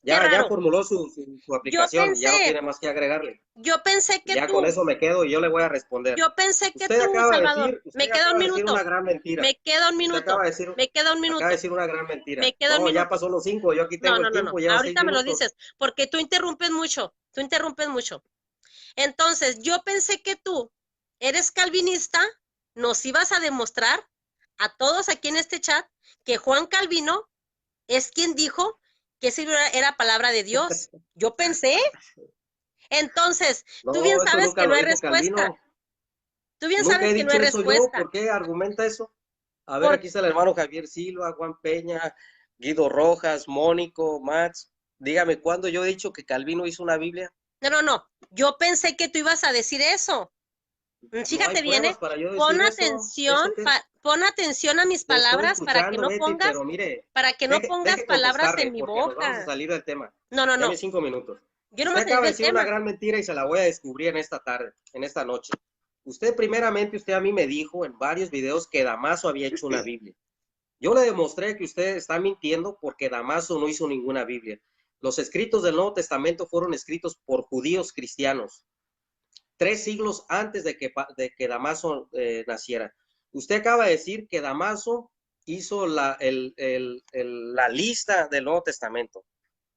Ya raro. formuló su Yo aplicación, ya no pensé, tiene más que agregarle. yo pensé que Ya con tú, eso me quedo y yo le voy a responder. yo pensé que tú, Salvador, Usted acaba de decir una gran mentira. me queda un Usted acaba minuto, de decir, me queda un acaba de minuto, decir una gran mentira. me queda un No, ya minuto. pasó los 5, yo aquí No, tengo el no, no, tiempo, no. lleva seis Ahorita me lo minutos. dices, porque tú interrumpes mucho, tú interrumpes mucho. Entonces, yo pensé que tú eres calvinista, nos ibas a demostrar a todos aquí en este chat que Juan Calvino es quien dijo que ese libro era palabra de Dios. Yo pensé. Entonces, tú bien No, eso sabes nunca que no lo hay dijo respuesta. Calvino. Tú bien Nunca sabes he que no hay dicho eso yo. respuesta. ¿Por qué argumenta eso? A ver, Por... aquí está el hermano Javier Silva, Juan Peña, Guido Rojas, Mónico, Max. Dígame, ¿cuándo yo he dicho que Calvino hizo una Biblia? No, no, no. Yo pensé que tú ibas a decir eso. No hay Fíjate bien, pruebas para yo decir eso. ¿Eso qué? pon atención a mis Te estoy palabras escuchando, Betty, pero mire, para que no pongas deje palabras en contestarle mi porque nos vamos a boca. salir del tema. No, no, Deme no. 5 minutos. Yo no me Usted salí acaba de del decir una tema. gran mentira y se la voy a descubrir en esta tarde, en esta noche. Usted a mí me dijo en varios videos que Damaso había hecho una Biblia. Yo le demostré que usted está mintiendo porque Damaso no hizo ninguna Biblia. Los escritos del Nuevo Testamento fueron escritos por judíos cristianos, 3 siglos antes de que Damaso naciera. Usted acaba de decir que Damaso hizo la lista del Nuevo Testamento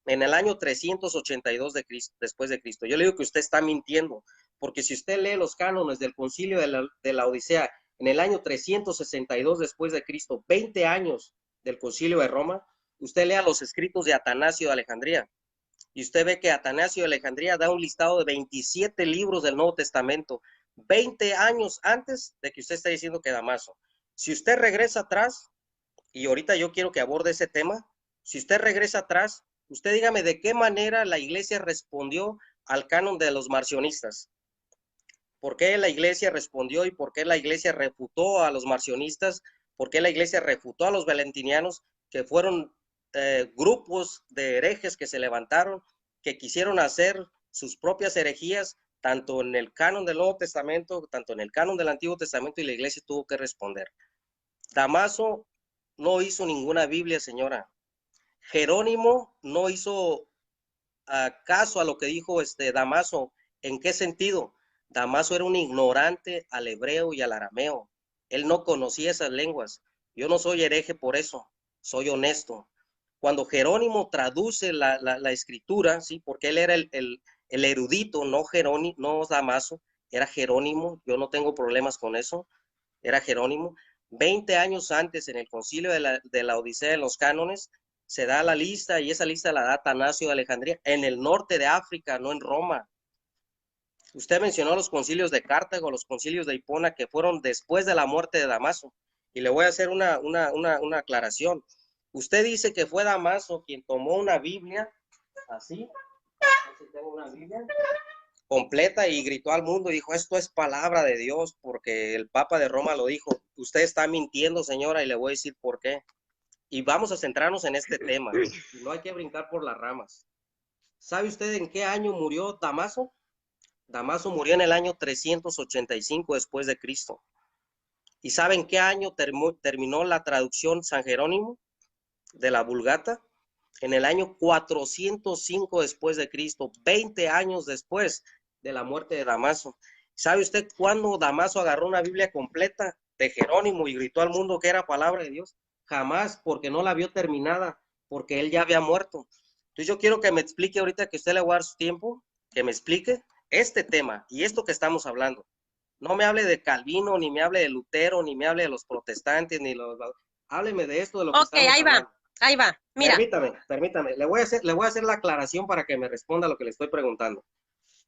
en el año 382 de Cristo, después de Cristo. Yo le digo que usted está mintiendo, porque si usted lee los cánones del concilio de la Odisea en el año 362 después de Cristo, 20 años del concilio de Roma, usted lea los escritos de Atanasio de Alejandría y usted ve que Atanasio de Alejandría da un listado de 27 libros del Nuevo Testamento, 20 años antes de que usted esté diciendo que Damaso. Si usted regresa atrás, y ahorita yo quiero que aborde ese tema, si usted regresa atrás, usted dígame de qué manera la iglesia respondió al canon de los marcionistas. ¿Por qué la iglesia respondió y por qué la iglesia refutó a los marcionistas? ¿Por qué la iglesia refutó a los valentinianos, que fueron grupos de herejes que se levantaron, que quisieron hacer sus propias herejías, tanto en el canon del Nuevo Testamento, tanto en el canon del Antiguo Testamento, y la iglesia tuvo que responder? Damaso no hizo ninguna Biblia, señora. Jerónimo no hizo caso a lo que dijo Damaso. ¿En qué sentido? Damaso era un ignorante al hebreo y al arameo. Él no conocía esas lenguas. Yo no soy hereje por eso, soy honesto. Cuando Jerónimo traduce la escritura, ¿sí? Porque él era el erudito, no Jerónimo, no Damaso, era Jerónimo, yo no tengo problemas con eso, era Jerónimo. 20 años antes, en el concilio de la Odisea, en los cánones, se da la lista y esa lista la da Atanasio de Alejandría en el norte de África, no en Roma. Usted mencionó los concilios de Cartago, los concilios de Hipona, que fueron después de la muerte de Damaso. Y le voy a hacer una aclaración. Usted dice que fue Damaso quien tomó una Biblia, así, tengo una Biblia completa, y gritó al mundo y dijo, esto es palabra de Dios, porque el Papa de Roma lo dijo. Usted está mintiendo, señora, y le voy a decir por qué. Y vamos a centrarnos en este tema. No hay que brincar por las ramas. ¿Sabe usted en qué año murió Damaso? Damaso murió en el año 385 después de Cristo. ¿Y saben qué año terminó la traducción San Jerónimo de la Vulgata? En el año 405 después de Cristo, 20 años después de la muerte de Damaso. ¿Sabe usted cuándo Damaso agarró una Biblia completa de Jerónimo y gritó al mundo que era palabra de Dios? Jamás, porque no la vio terminada, porque él ya había muerto. Entonces yo quiero que me explique ahorita, que usted le va a dar su tiempo, que me explique este tema y esto que estamos hablando. No me hable de Calvino, ni me hable de Lutero, ni me hable de los protestantes, ni los... Hábleme de esto, de lo que estamos hablando. Ahí va, mira. Permítame, le voy a hacer la aclaración para que me responda lo que le estoy preguntando.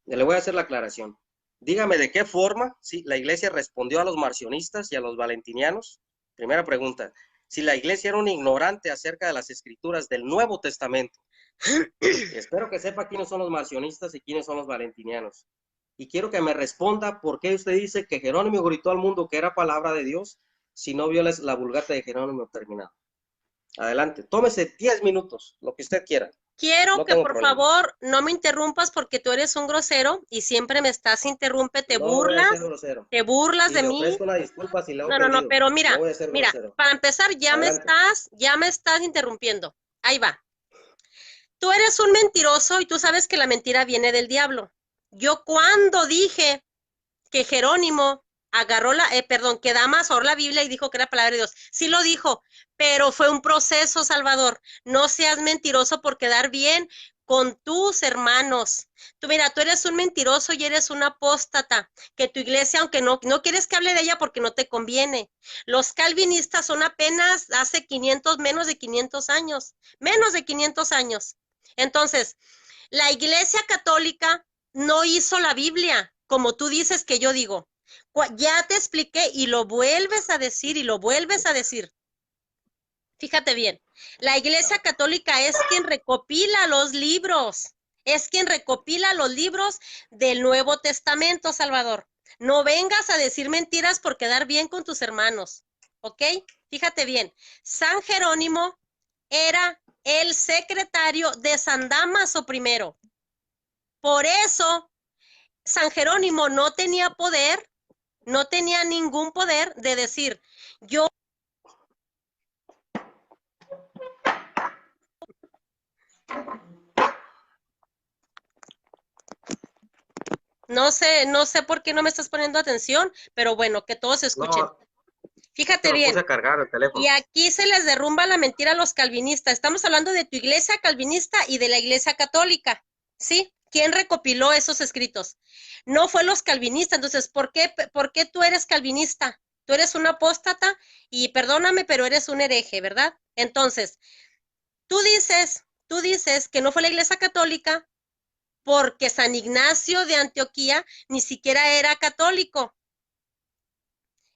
Le voy a hacer la aclaración. Dígame de qué forma, si la iglesia respondió a los marcionistas y a los valentinianos. Primera pregunta, si la iglesia era un ignorante acerca de las escrituras del Nuevo Testamento. Espero que sepa quiénes son los marcionistas y quiénes son los valentinianos. Y quiero que me responda por qué usted dice que Jerónimo gritó al mundo que era palabra de Dios si no vio la Vulgata de Jerónimo terminada. Adelante, tómese 10 minutos, lo que usted quiera. Quiero que por favor no me interrumpas porque tú eres un grosero y siempre me estás te burlas de mí. Una disculpa si le he no, pero mira, para empezar ya me estás interrumpiendo. Ahí va. Tú eres un mentiroso y tú sabes que la mentira viene del diablo. Yo cuando dije que Jerónimo agarró que Damaso agarró la Biblia y dijo que era palabra de Dios. Sí lo dijo, pero fue un proceso, Salvador. No seas mentiroso por quedar bien con tus hermanos. Tú eres un mentiroso y eres un apóstata, que tu iglesia, aunque no quieres que hable de ella porque no te conviene. Los calvinistas son apenas hace menos de 500 años. Entonces, la iglesia católica no hizo la Biblia, como tú dices que yo digo. Ya te expliqué y lo vuelves a decir y lo vuelves a decir. Fíjate bien, la iglesia católica es quien recopila los libros, del Nuevo Testamento, Salvador. No vengas a decir mentiras por quedar bien con tus hermanos, ¿ok? Fíjate bien, San Jerónimo era el secretario de San Damaso I. Por eso, San Jerónimo no tenía poder, no tenía ningún poder de decir, yo no sé por qué no me estás poniendo atención, pero bueno, que todos escuchen. No, fíjate bien. Puse a cargar el teléfono. Y aquí se les derrumba la mentira a los calvinistas. Estamos hablando de tu iglesia calvinista y de la iglesia católica, ¿sí? ¿Quién recopiló esos escritos? No fue los calvinistas. Entonces, ¿por qué tú eres calvinista? Tú eres un apóstata y perdóname, pero eres un hereje, ¿verdad? Entonces, tú dices que no fue la iglesia católica porque San Ignacio de Antioquía ni siquiera era católico.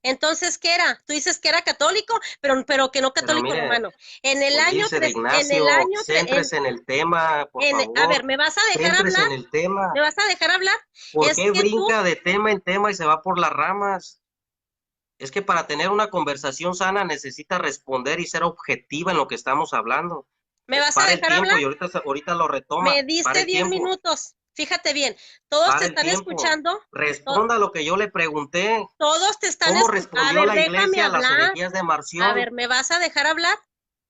Entonces, ¿qué era? Tú dices que era católico, pero que no católico romano. En el año... Céntrese en el tema, por favor. A ver, ¿me vas a dejar hablar? En el tema. ¿Me vas a dejar hablar? ¿Por qué brinca de tema en tema y se va por las ramas? Es que para tener una conversación sana necesita responder y ser objetiva en lo que estamos hablando. ¿Me vas a dejar hablar? Y ahorita lo retoma. Me diste 10 minutos. Fíjate bien, todos te están escuchando. Responda lo que yo le pregunté. Todos te están escuchando. ¿Cómo respondió la iglesia a las herejías de Marción? A ver, ¿me vas a dejar hablar?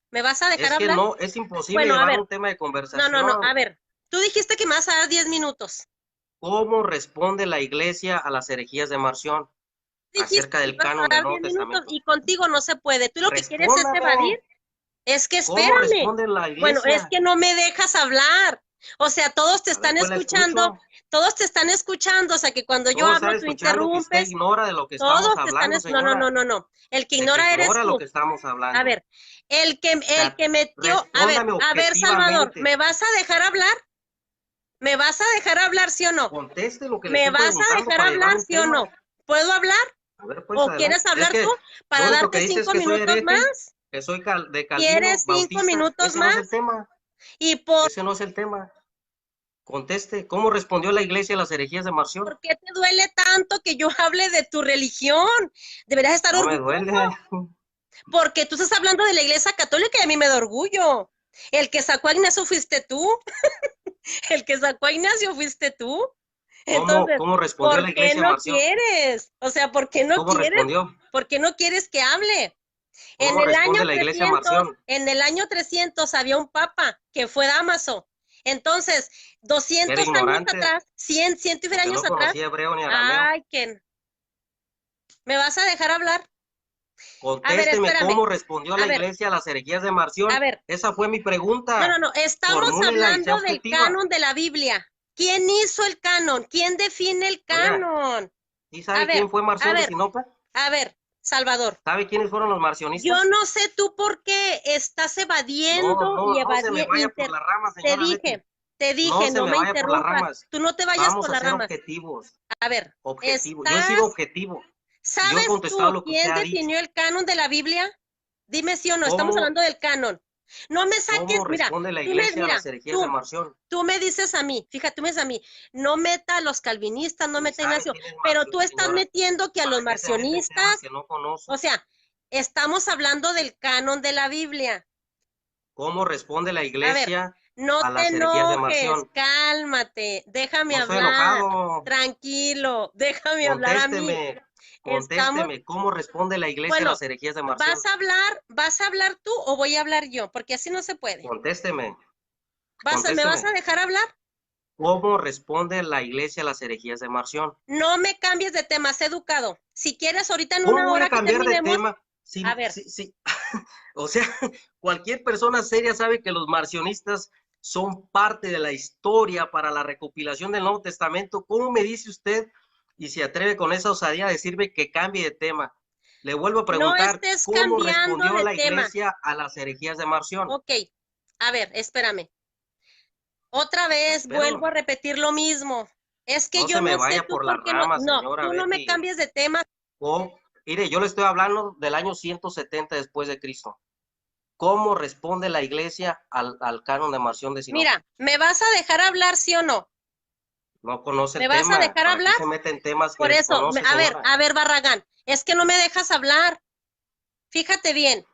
¿Me vas a dejar hablar? Es que no, es imposible llevar un tema de conversación. No, a ver, tú dijiste que me vas a dar 10 minutos. ¿Cómo responde la iglesia a las herejías de Marción? Acerca del canon del Nuevo Testamento. Y contigo no se puede. Tú lo que quieres es evadir. Es que espérame. Bueno, es que no me dejas hablar. O sea, todos te están escuchando, o sea, que cuando yo hablo tú interrumpes. Usted ignora de lo que estamos hablando, señora. No. El que ignora eres tú. Lo que estamos hablando. A ver, el que metió, a ver, Salvador, ¿me vas a dejar hablar? ¿Me vas a dejar hablar, sí o no? Conteste lo que le estoy preguntando. ¿Me vas a dejar hablar, sí o no? ¿Puedo hablar? A ver, pues, ¿O quieres hablar tú para darte 5 minutos más? Que soy de Calvino. ¿Quieres 5 minutos más? No es el tema. Ese no es el tema. Conteste, ¿cómo respondió la iglesia a las herejías de Marción? ¿Por qué te duele tanto que yo hable de tu religión? Deberías estar orgulloso. No me duele. Porque tú estás hablando de la iglesia católica y a mí me da orgullo. El que sacó a Ignacio fuiste tú. El que sacó a Ignacio fuiste tú. Entonces, cómo respondió la ¿por qué iglesia, no Marción? quieres? O sea, ¿por qué no ¿Cómo quieres? respondió? ¿Por qué no quieres que hable? En ¿Cómo el año responde la iglesia, 300, Marción? en el año 300 había un papa que fue Dámaso. Entonces, Era 200 años ignorante, atrás, 100 y porque años no atrás, conocía hebreo ni arameo. ay, que ¿me vas a dejar hablar? A ver, Contésteme espérame. cómo respondió A la ver, iglesia a las herejías de a Marción. ver. Esa fue mi No, no, pregunta. no. Estamos Formúlela y sea hablando del objetiva. canon de la Biblia. ¿Quién hizo el canon? ¿Quién define el Oiga, canon? ¿sí A sabe quién ver, fue a Marción de ver, Sinope? a ver, Salvador. ¿Sabe quiénes fueron los Yo marcionistas? no sé tú por qué estás evadiendo y No se me evadiendo. vaya por las ramas, Te señora Betty. dije, te No dije, se no me me vaya por las interrumpas. ramas. Tú no te vayas Vamos por a las ser ramas. objetivos. A ver, Objetivo. Yo he sido estás, objetivo y yo he ¿sabes contestado tú lo que usted quién ha dicho. definió el canon de la Biblia? Dime sí o no, estamos ¿Cómo, hablando del canon. No me saques, cómo mira, responde la iglesia a las herejías de tú, Marción? tú me dices a mí, fíjate, tú me dices a mí, no meta a los calvinistas, no Ni meta a sabe Ignacio, quién es pero tú Marción, estás señora. metiendo que a los ¿Para qué se mete en temas marcionistas, que no conoce? o sea, estamos hablando del canon de la Biblia. ¿Cómo responde la A ver, iglesia no a te las herejías de enojes, Marción? cálmate, déjame No estoy hablar, enojado. tranquilo, déjame hablar a mí. Contésteme, Estamos, contésteme. ¿Cómo responde la iglesia a bueno, las herejías de Marción? vas a hablar tú o voy a hablar yo? Porque así no se puede. Contésteme, ¿Me vas a contésteme. dejar hablar? ¿Cómo responde la iglesia a las herejías de Marción? No me cambies de tema, sé educado. Si quieres, ahorita en ¿Cómo una voy a hora que cambiar de terminemos, tema? a ver, O sea, cualquier persona seria sabe que los marcionistas son parte de la historia para la recopilación del Nuevo Testamento. ¿Cómo me dice usted y se atreve con esa osadía a decirme que cambie de tema? Le vuelvo a no preguntar, estés ¿cómo cambiando respondió de la tema. iglesia a las herejías de Marción? Ok, a ver, espérame. Otra vez Espero, vuelvo a repetir lo mismo. Es que no yo se me no sé vaya tú por las por qué no, ramas, no, señora tú no me Betty. cambies de tema. Mire, yo le estoy hablando del año 170 después de Cristo. ¿Cómo responde la iglesia al canon de Marción de Sinope? Mira, ¿me vas a dejar hablar, sí o no? No conoce ¿Me el vas a tema. dejar ¿Para qué hablar? se mete en temas que Por eso, desconoce, señora? a ver, Barragán, es que no me dejas hablar. Fíjate bien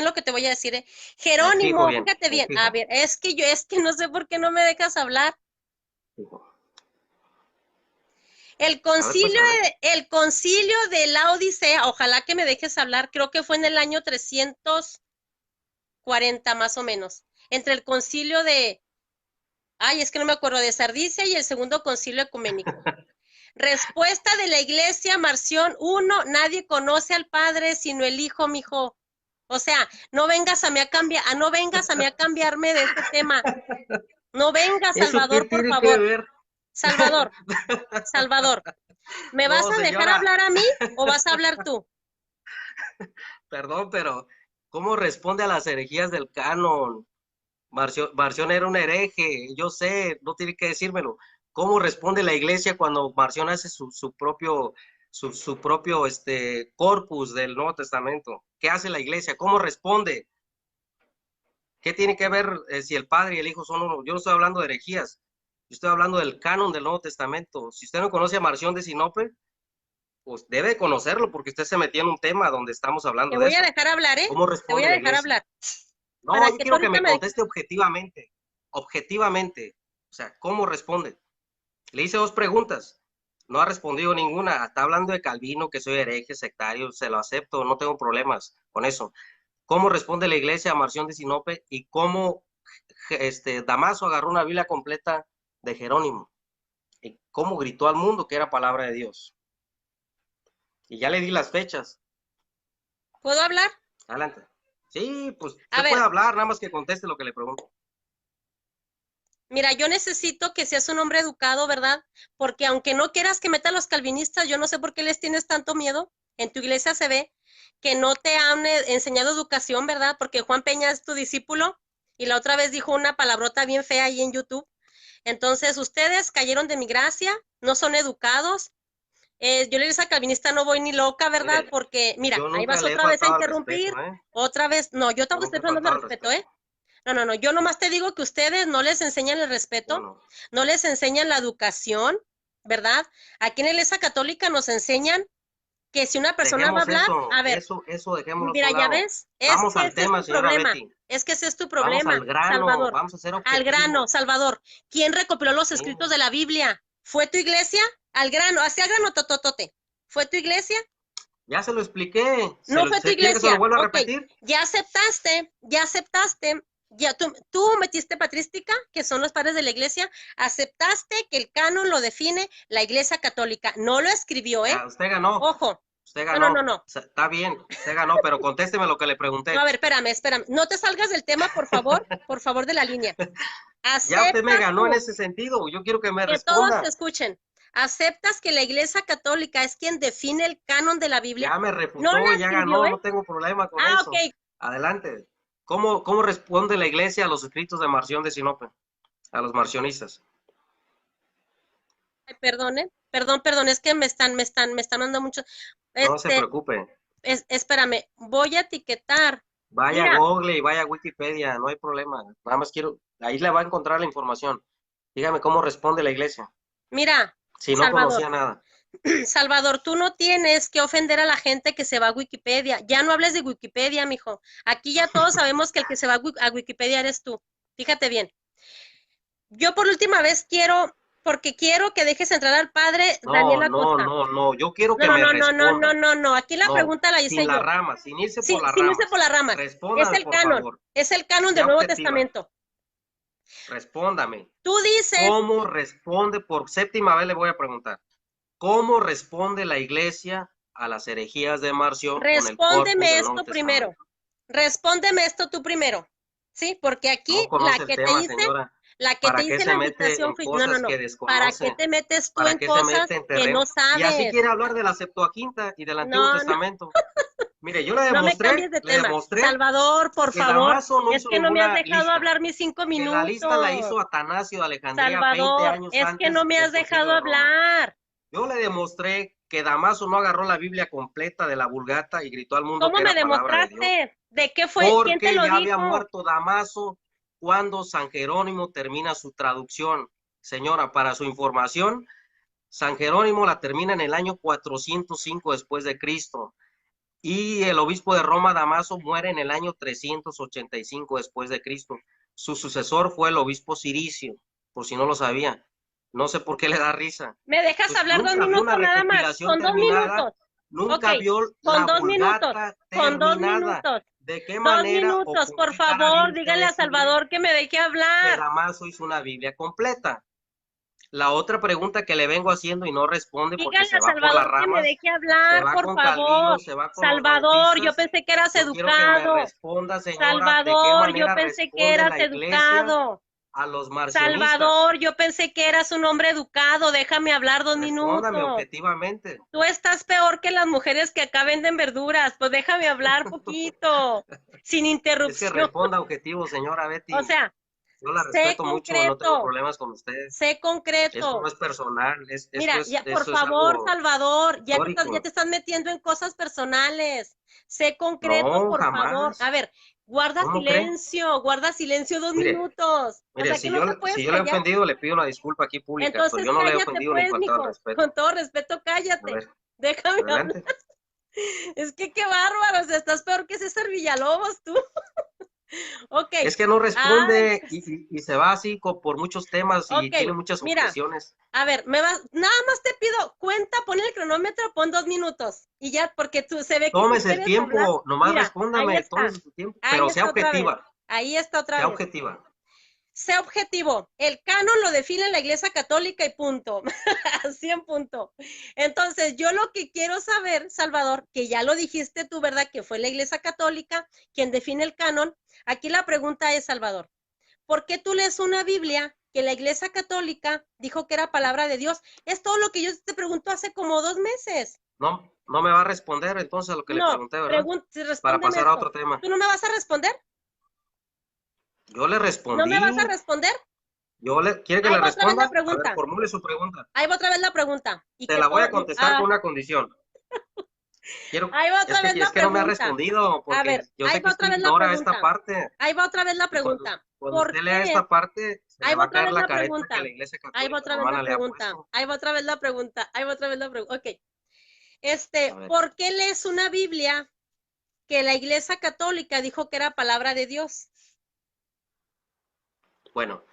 lo que te voy a decir, ¿eh? Me fijo Jerónimo, bien, fíjate me bien. A fijo. ver, es que no sé por qué no me dejas hablar. Fijo. A ver, pues, a ver. El concilio de la Odisea, ojalá que me dejes hablar, creo que fue en el año 340 más o menos, entre el concilio de, ay, es que no me acuerdo, de Sardicia y el segundo concilio ecuménico. Respuesta de la iglesia, Marción 1, nadie conoce al Padre sino el Hijo, mijo. O sea, no vengas a mí a cambiarme de este tema. No vengas, ¿Eso qué Salvador, por tiene que favor. ver? Salvador, Salvador, ¿me vas No, a dejar señora, hablar a mí o vas a hablar tú? perdón, pero ¿cómo responde a las herejías del canon? Marción era un hereje, yo sé, no tiene que decírmelo. ¿Cómo responde la iglesia cuando Marción hace su propio corpus del Nuevo Testamento? ¿Qué hace la iglesia? ¿Cómo responde? ¿Qué tiene que ver si el Padre y el Hijo son uno? Yo no estoy hablando de herejías, yo estoy hablando del canon del Nuevo Testamento. Si usted no conoce a Marción de Sinope, pues debe conocerlo porque usted se metió en un tema donde estamos Te hablando de voy a eso. dejar hablar, ¿eh? ¿Cómo Te voy responde a la dejar iglesia? hablar. No, Para yo que tú quiero que ahorita me me dejes. conteste objetivamente, objetivamente. O sea, ¿cómo responde? Le hice dos preguntas, no ha respondido ninguna. Está hablando de Calvino, que soy hereje, sectario, se lo acepto, no tengo problemas con eso. ¿Cómo responde la iglesia a Marción de Sinope y cómo Damaso agarró una Biblia completa de Jerónimo? ¿Y cómo gritó al mundo que era palabra de Dios? Y ya le di las fechas. ¿Puedo hablar? Adelante. Sí, pues A usted puede ver, hablar, nada más que conteste lo que le pregunto. mira, yo necesito que seas un hombre educado, ¿verdad? Porque aunque no quieras que meta a los calvinistas, yo no sé por qué les tienes tanto miedo. En tu iglesia se ve que no te han enseñado educación, ¿verdad? Porque Juan Peña es tu discípulo y la otra vez dijo una palabrota bien fea ahí en YouTube. Entonces, ustedes cayeron de mi gracia, no son educados. Yo le dije a calvinista, no voy ni loca, ¿verdad? Mire, Porque, mira, yo ahí nunca vas le he otra vez a faltado al respeto, interrumpir, ¿eh? otra vez, no, yo Yo tampoco nunca estoy he hablando de faltado al respeto, ¿eh? respeto. No, no, no, yo nomás te digo que ustedes no les enseñan el respeto, Bueno, no les enseñan la educación, ¿verdad? Aquí en la iglesia católica nos enseñan que si una persona va a dejemos hablar, a ver, eso dejémoslo a mira, un ya lado. ves, es Vamos que al ese es tema, tu señora problema, Betty. es que ese es tu Vamos problema, al grano, Salvador, vamos a ser al grano, objetivos. Salvador. ¿Quién recopiló los Sí, escritos de la Biblia? ¿Fue tu iglesia? Al grano, hacia el grano, tototote. ¿Fue tu iglesia? Ya se lo expliqué. No fue tu ¿Se quiere que se lo iglesia. vuelva a Ok, repetir? ya aceptaste, ya tú metiste patrística, que son los padres de la iglesia, aceptaste que el canon lo define la iglesia católica. No lo escribió, ¿eh? Ya, usted ganó. Ojo. Usted No, no, no, ganó. no. O sea, está bien, usted ganó, pero contésteme lo que le No, pregunté. a ver, espérame. No te salgas del tema, por favor de la línea. Ya usted me ¿Aceptas ganó en tú, ese sentido. Yo quiero que me que todos te responda. escuchen, aceptas que la iglesia católica es quien define el canon de la Biblia? Ya me No la refutó, ya escribió, ganó, ¿eh? no tengo problema con Ah, eso. ok. Adelante. ¿Cómo responde la iglesia a los escritos de Marción de Sinope? A los marcionistas. Ay, perdón, es que me están dando mucho. No se Este, preocupe. espérame, voy a etiquetar. Vaya a Mira, Google y vaya a Wikipedia, no hay problema. Nada más quiero, ahí le va a encontrar la información. Dígame cómo responde la iglesia, mira, si no Salvador, conocía nada. Salvador, tú no tienes que ofender a la gente que se va a Wikipedia. Ya no hables de Wikipedia, mijo. Aquí ya todos sabemos que el que se va a Wikipedia eres tú. Fíjate bien. Yo por última vez porque quiero que dejes entrar al padre No, Daniel no, Acosta. no, no, yo quiero No, que no, me no, no, no, no, responda. no, no. Aquí la No, pregunta la sin hice la yo. rama, sin irse por Sí, las sin irse por ramas. las ramas. Es Respóndame, el por canon. favor. Es el canon del Sea Nuevo objetiva. Testamento. Respóndame. Tú dices, ¿Cómo responde? Por séptima vez le voy a preguntar. ¿Cómo responde la iglesia a las herejías de Marción con el corpus respóndeme del Nuevo esto primero. Testamento? Respóndeme esto tú primero. ¿Sí? Porque aquí No conoce el tema, señora. la que te ¿Para qué hice se la mete invitación en fue, no, no, cosas no. que ¿Para qué desconoce? te metes tú ¿Para en qué se cosas mete en que no terreno? Y así sabes? quiere hablar de la Septuaginta y del Antiguo No, no, Testamento. Mire, yo no me cambies de le tema. demostré Salvador, por que favor, Damaso no es hizo que no me has ninguna dejado lista, hablar mis 5 que la lista la minutos. hizo Atanasio de Alejandría 20 Salvador, años es que no antes me has del dejado Concilio de Roma. hablar. Yo le demostré que Damaso no agarró la Biblia completa de la Vulgata y gritó al mundo ¿Cómo que me era palabra de Dios, demostraste? ¿De qué fue? ¿Quién te porque lo ya había dijo? muerto Damaso cuando San Jerónimo termina su traducción. Señora, para su información, San Jerónimo la termina en el año 405 después de Cristo y el obispo de Roma, Damaso, muere en el año 385 después de Cristo. Su sucesor fue el obispo Ciricio, por si no lo sabía. No sé por qué le da risa. ¿Me dejas Pues hablar dos nunca vio una minutos nada más? recopilación Con dos terminada, minutos. Ok, nunca vio con la 2 minutos. Vulgata Con dos terminada. minutos. ¿De qué Dos manera o minutos, con por qué cara favor, viene usted a dígale a decirme Salvador que me deje que hablar. Damaso hizo una Biblia completa? La otra pregunta que le vengo haciendo y no responde porque Dígale se a va por las Salvador que me ramas, deje se hablar, va por con Calvino, favor. se va con los Salvador, yo bautistas. pensé que eras Yo quiero que me educado. responda, señora, de qué Salvador, yo manera pensé que responde eras la iglesia educado. a los marcionistas. Salvador, yo pensé que eras un hombre educado. Déjame hablar dos Respóndame minutos. objetivamente. Tú estás peor que las mujeres que acá venden verduras. Pues déjame hablar poquito, sin Es que interrupción. responda objetivo, señora O Betty. sea, Yo la respeto mucho, no tengo problemas con usted. sé Esto no concreto. es personal, Mira, ya, por esto es favor, algo Salvador, ya te histórico. estás metiendo en cosas personales. Sé concreto, No, por favor. A jamás. ver, ¿Cómo cree? guarda silencio dos Mire, minutos. O mire, sea que no te puedes si yo le he callar. ofendido, le pido una disculpa aquí pública, pero Entonces yo no le he cállate, ofendido ni pues, faltado al mijo. respeto. Con todo respeto, A cállate. ver, Déjame hablar. adelante. Es que qué bárbaro, o sea, estás peor que César Villalobos, tú. Ok. Es que no Ay, responde y se va así por muchos temas y ok. tiene muchas Mira, objeciones. a ver, nada más te pido cuenta, pon el cronómetro, pon 2 minutos. Y ya, porque tú se ve que tú Tómese el quieres hablar. tiempo, nomás Mira, ahí respóndame, está. tómese su tiempo, Ahí pero sea está otra vez. objetiva, Ahí está otra sea vez. objetiva. Sé objetivo. El canon lo define la Iglesia Católica y punto. Así en punto. Entonces, yo lo que quiero saber, Salvador, que ya lo dijiste tú, ¿verdad? Que fue la Iglesia Católica quien define el canon. Aquí la pregunta es, Salvador, ¿por qué tú lees una Biblia que la Iglesia Católica dijo que era palabra de Dios? Es todo lo que yo te pregunto hace como 2 meses. No, no me va a responder entonces a lo que le No, pregunté, ¿verdad? Para respóndeme pasar a esto. otro tema. ¿Tú no me vas a responder? Yo le ¿No me vas a respondí. responder? ¿Quiere que Ahí le va otra vez la responda? A ver, pregunta. formule su pregunta. Ahí va otra vez la pregunta. Y Te que la voy todo, a contestar con una condición. ahí va otra vez Es la que no me ha pregunta. respondido, A porque ver, yo ahí sé que va usted otra vez la ignora esta pregunta. parte. Ahí va otra vez la Y pregunta. cuando ¿Por usted lea qué? esta parte, se Ahí le va va a otra caer vez la la careta que pregunta. la Iglesia Ahí va Católica otra vez la Romana le ha pregunta. puesto. Ahí va otra vez la pregunta. Ahí va otra vez la pregunta. Ok. A ver, ¿Por qué lees una Biblia que la Iglesia Católica dijo que era palabra de Dios? bueno,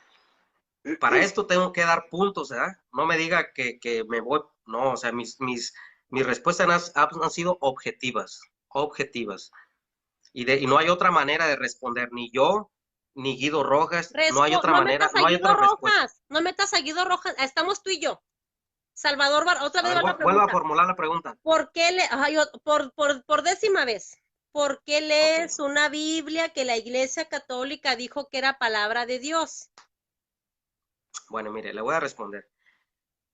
Para esto tengo que dar puntos, ¿verdad? No me diga que me voy, no, o sea, mis respuestas han sido objetivas, objetivas. Y no hay otra manera de responder, ni yo, ni Guido Rojas, no hay otra No manera, metas a no hay Guido otra respuesta. Rojas, no metas a Guido Rojas, estamos tú y yo. Salvador, otra A vez ver, va la vuelvo a pregunta. formular la pregunta. ¿Por qué por décima vez? ¿Por qué Ok, lees una Biblia que la Iglesia Católica dijo que era palabra de Dios? bueno, mire, le voy a responder.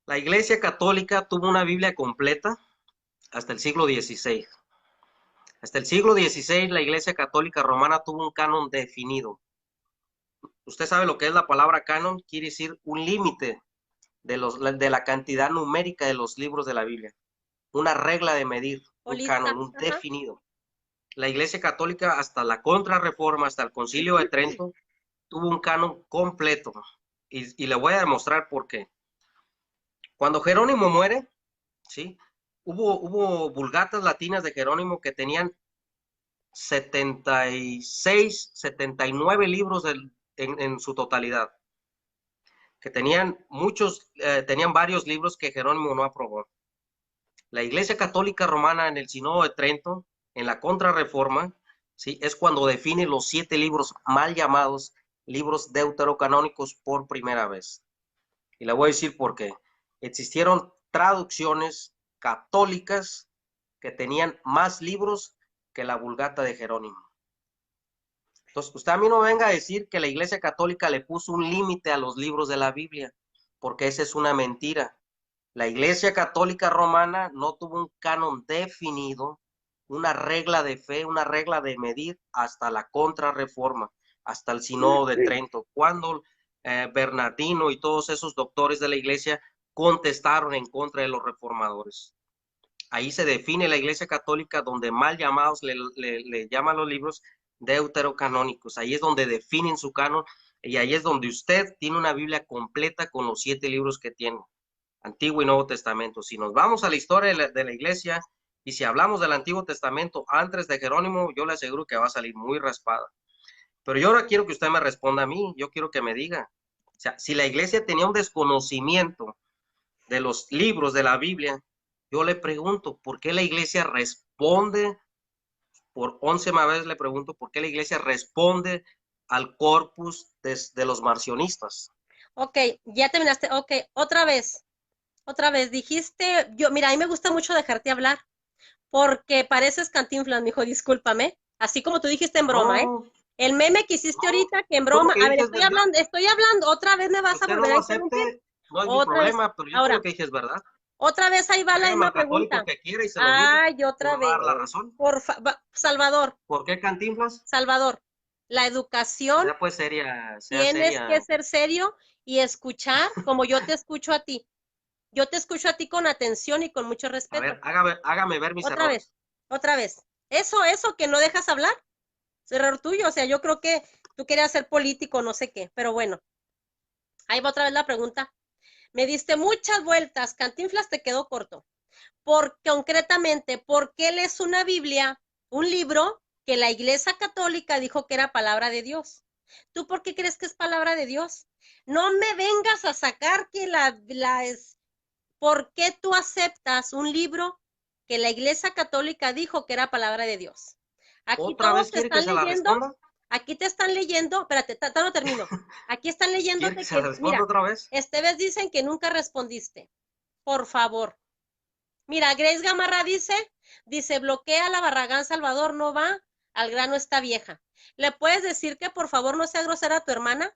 La Iglesia Católica tuvo una Biblia completa hasta el siglo XVI. Hasta el siglo XVI la Iglesia Católica Romana tuvo un canon definido. Usted sabe lo que es la palabra canon, quiere decir un límite de la cantidad numérica de los libros de la Biblia. Una regla de medir, ¿O un lista? canon, un Ajá. definido. La Iglesia Católica hasta la Contrarreforma, hasta el Concilio de Trento, tuvo un canon completo. Y le voy a demostrar por qué. Cuando Jerónimo muere, ¿sí? Hubo vulgatas latinas de Jerónimo que tenían 76, 79 libros en su totalidad, que tenían varios libros que Jerónimo no aprobó. La Iglesia Católica Romana en el Sínodo de Trento, en la Contrarreforma, ¿sí? Es cuando define los 7 libros mal llamados libros deuterocanónicos por primera vez. Y le voy a decir por qué. Existieron traducciones católicas que tenían más libros que la Vulgata de Jerónimo. Entonces, usted a mí no venga a decir que la Iglesia Católica le puso un límite a los libros de la Biblia, porque esa es una mentira. La Iglesia Católica Romana no tuvo un canon definido, una regla de fe, una regla de medir hasta la Contrarreforma, hasta el Sínodo de Trento, cuando Bernardino y todos esos doctores de la Iglesia contestaron en contra de los reformadores. Ahí se define la Iglesia Católica, donde mal llamados le llaman los libros deuterocanónicos. Ahí es donde definen su canon y ahí es donde usted tiene una Biblia completa con los 7 libros que tiene, Antiguo y Nuevo Testamento. Si nos vamos a la historia de la Iglesia y si hablamos del Antiguo Testamento antes de Jerónimo, yo le aseguro que va a salir muy raspada. Pero yo ahora quiero que usted me responda a mí, yo quiero que me diga, o sea, si la Iglesia tenía un desconocimiento de los libros de la Biblia, yo le pregunto, ¿por qué la iglesia responde? Por 11 vez le pregunto, ¿por qué la iglesia responde al corpus de los marcionistas? Ok, ya terminaste. Ok, otra vez, dijiste, mira, a mí me gusta mucho dejarte hablar, porque pareces Cantinflas, mijo, discúlpame. Así como tú dijiste en broma, ¿eh? No, El meme que hiciste no, ahorita, que en yo lo broma, que a ver, dije es verdad. estoy hablando, otra vez me Que vas a usted no volver a lo interrumpir, acepte, no es mi otra vez. problema, pero yo lo Ahora, que dije es verdad. otra vez ahí va la Hágame misma al católico pregunta. que quiera y se lo digo. Ay, Y me otra va a dar la vez. razón. Salvador, ¿Por qué Cantinflas? Salvador, la educación Sea pues seria, sea tienes que seria. ser serio y escuchar como yo te escucho a ti. Yo te escucho a ti con atención y con mucho A ver, respeto. hágame ver mis Otra vez, errores. otra vez. Eso que no dejas hablar, es error tuyo. O sea, yo creo que tú querías ser político, no sé qué, pero bueno, ahí va otra vez la pregunta. Me diste muchas vueltas, Cantinflas te quedó corto. Concretamente, ¿por qué lees una Biblia, un libro que la Iglesia Católica dijo que era palabra de Dios? ¿Tú por qué crees que es palabra de Dios? No me vengas a sacar que la es. ¿Por qué tú aceptas un libro que la Iglesia Católica dijo que era palabra de Dios? Aquí ¿Otra todos vez te quiere que están se la leyendo, responda? aquí te están leyendo, espérate, no termino. Aquí están ¿Quiere que leyéndote se la que, responda mira, otra vez? vez dicen que nunca respondiste. Por favor. Mira, Grace Gamarra dice, bloquea la Barragán Salvador, no va, al grano está vieja. ¿Le puedes decir que por favor no sea grosera a tu hermana?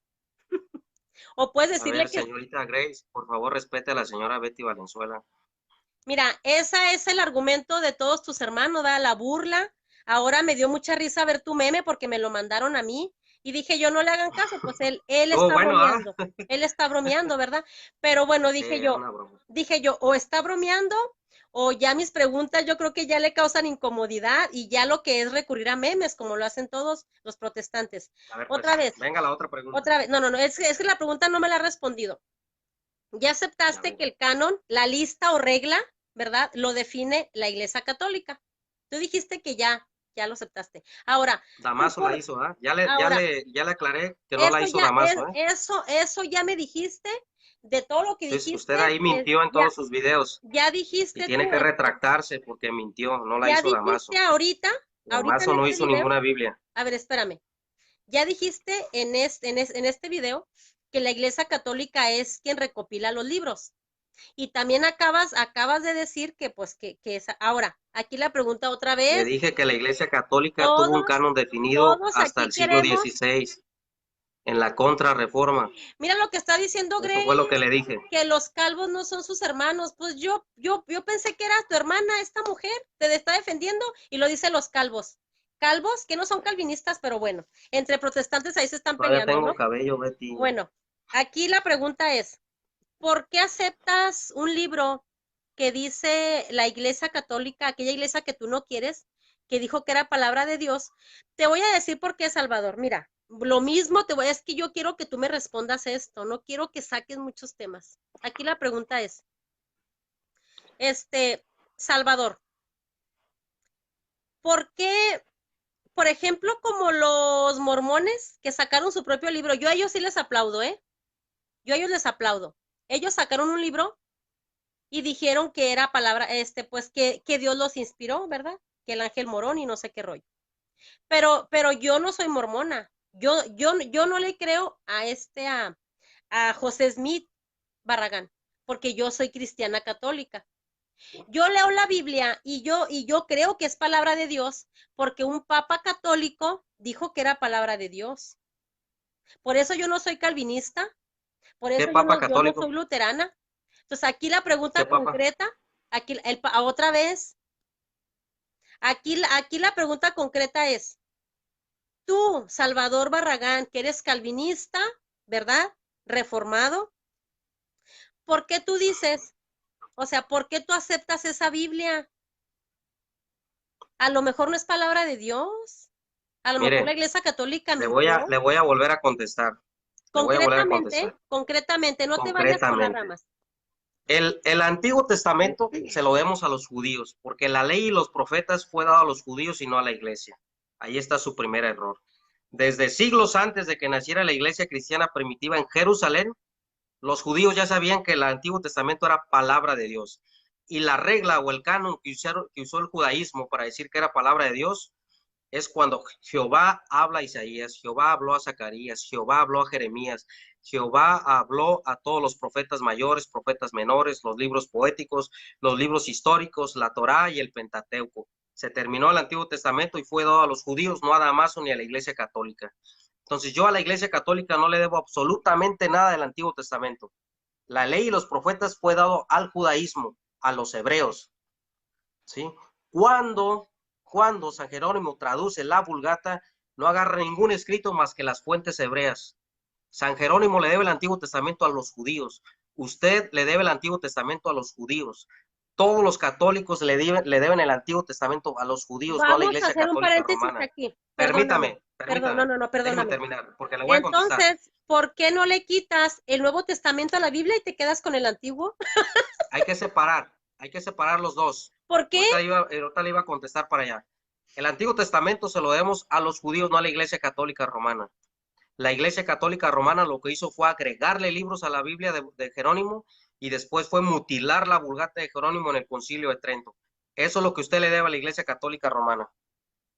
¿O puedes A ver, decirle que, señorita Grace, por favor respete a la señora Betty Valenzuela. mira, ese es el argumento de todos tus hermanos, da la burla? Ahora me dio mucha risa ver tu meme porque me lo mandaron a mí y dije yo no le hagan caso, pues él Estuvo está bueno, ¿ah? bromeando, él está bromeando, ¿verdad? Pero bueno, Sí, era una broma. o está bromeando o ya mis preguntas yo creo que ya le causan incomodidad y ya lo que es recurrir a memes como lo hacen todos los protestantes. A ver, Otra pues, vez, venga la otra pregunta. no, es que la pregunta no me la ha respondido. Ya A aceptaste ver, que el canon, la lista o regla, ¿verdad? Lo define la Iglesia Católica. Tú dijiste que ya ya lo aceptaste. Ahora, tú Damaso la por, hizo, ¿ah? ahora, Ya le aclaré que no la hizo Damaso, ¿eh? eso ya me dijiste, de todo lo que Entonces, dijiste, usted ahí mintió en ya, todos sus videos ya y dijiste tiene tú que esto, retractarse porque mintió, no la ya hizo dijiste Damaso. ahorita en Damaso no este hizo video, ninguna Biblia. a ver, espérame, ya dijiste en este video que la Iglesia Católica es quien recopila los libros. Y también acabas de decir que, pues, que es, ahora, aquí la pregunta otra Le vez, dije que la Iglesia Católica tuvo un todos, canon definido todos hasta aquí el siglo queremos, XVI, en la Contrarreforma. mira lo que está diciendo Eso fue lo que Grace, le dije. que los calvos no son sus hermanos, pues yo pensé que era tu hermana, esta mujer, te está defendiendo, y lo dice los calvos. Calvos, que no son calvinistas, pero bueno, entre protestantes ahí se están Todavía peleando, tengo ¿no? cabello, Betty. Bueno, aquí la pregunta es, ¿por qué aceptas un libro que dice la Iglesia Católica, aquella iglesia que tú no quieres, que dijo que era palabra de Dios? Te voy a decir por qué, Salvador. Mira, lo mismo es que yo quiero que tú me respondas esto, no quiero que saques muchos temas. Aquí la pregunta es, Salvador, ¿por qué, por ejemplo, como los mormones que sacaron su propio libro? Yo a ellos sí les aplaudo, ¿eh? Yo a ellos les aplaudo. Ellos sacaron un libro y dijeron que era palabra, pues que Dios los inspiró, ¿verdad? Que el ángel morón y no sé qué rollo. Pero yo no soy mormona. Yo no le creo a José Smith Barragán, porque yo soy cristiana católica. Yo leo la Biblia y yo creo que es palabra de Dios, porque un papa católico dijo que era palabra de Dios. Por eso yo no soy calvinista, por ¿Qué eso papa yo no católico? soy luterana. Entonces aquí la ¿Qué pregunta papa? concreta, otra vez, aquí la pregunta concreta es, tú, Salvador Barragán, que eres calvinista, ¿verdad? Reformado, ¿por qué tú dices, o sea, por qué tú aceptas esa Biblia? A lo mejor no es palabra de Dios, a lo mejor la Mire, Iglesia Católica mintió. le voy a volver a contestar. Le voy a volver a contestar. Concretamente, no te vayas por las Concretamente. ramas. El Antiguo Testamento se lo demos a los judíos, porque la ley y los profetas fue dado a los judíos y no a la iglesia. Ahí está su primer error. Desde siglos antes de que naciera la iglesia cristiana primitiva en Jerusalén, los judíos ya sabían que el Antiguo Testamento era palabra de Dios. Y la regla o el canon que usó el judaísmo para decir que era palabra de Dios es cuando Jehová habla a Isaías, Jehová habló a Zacarías, Jehová habló a Jeremías, Jehová habló a todos los profetas mayores, profetas menores, los libros poéticos, los libros históricos, la Torá y el Pentateuco. Se terminó el Antiguo Testamento y fue dado a los judíos, no a Damaso ni a la Iglesia Católica. Entonces yo a la Iglesia Católica no le debo absolutamente nada del Antiguo Testamento. La ley y los profetas fue dado al judaísmo, a los hebreos. ¿Sí? Cuando, cuando San Jerónimo traduce la Vulgata, no agarra ningún escrito más que las fuentes hebreas. San Jerónimo le debe el Antiguo Testamento a los judíos. Usted le debe el Antiguo Testamento a los judíos. Todos los católicos le deben el Antiguo Testamento a los judíos, no a la Vamos a Iglesia hacer un Católica paréntesis Romana. aquí. Perdóname. Permítame, No, permítame. no, no, Déjeme perdóname. terminar, porque le voy a contestar. Entonces, ¿por qué no le quitas el Nuevo Testamento a la Biblia y te quedas con el Antiguo? Hay que separar los dos. ¿Por qué? Ahorita le iba a contestar para allá. El Antiguo Testamento se lo debemos a los judíos, no a la Iglesia Católica Romana. La Iglesia Católica Romana lo que hizo fue agregarle libros a la Biblia de Jerónimo y después fue mutilar la Vulgata de Jerónimo en el Concilio de Trento. Eso es lo que usted le debe a la Iglesia Católica Romana,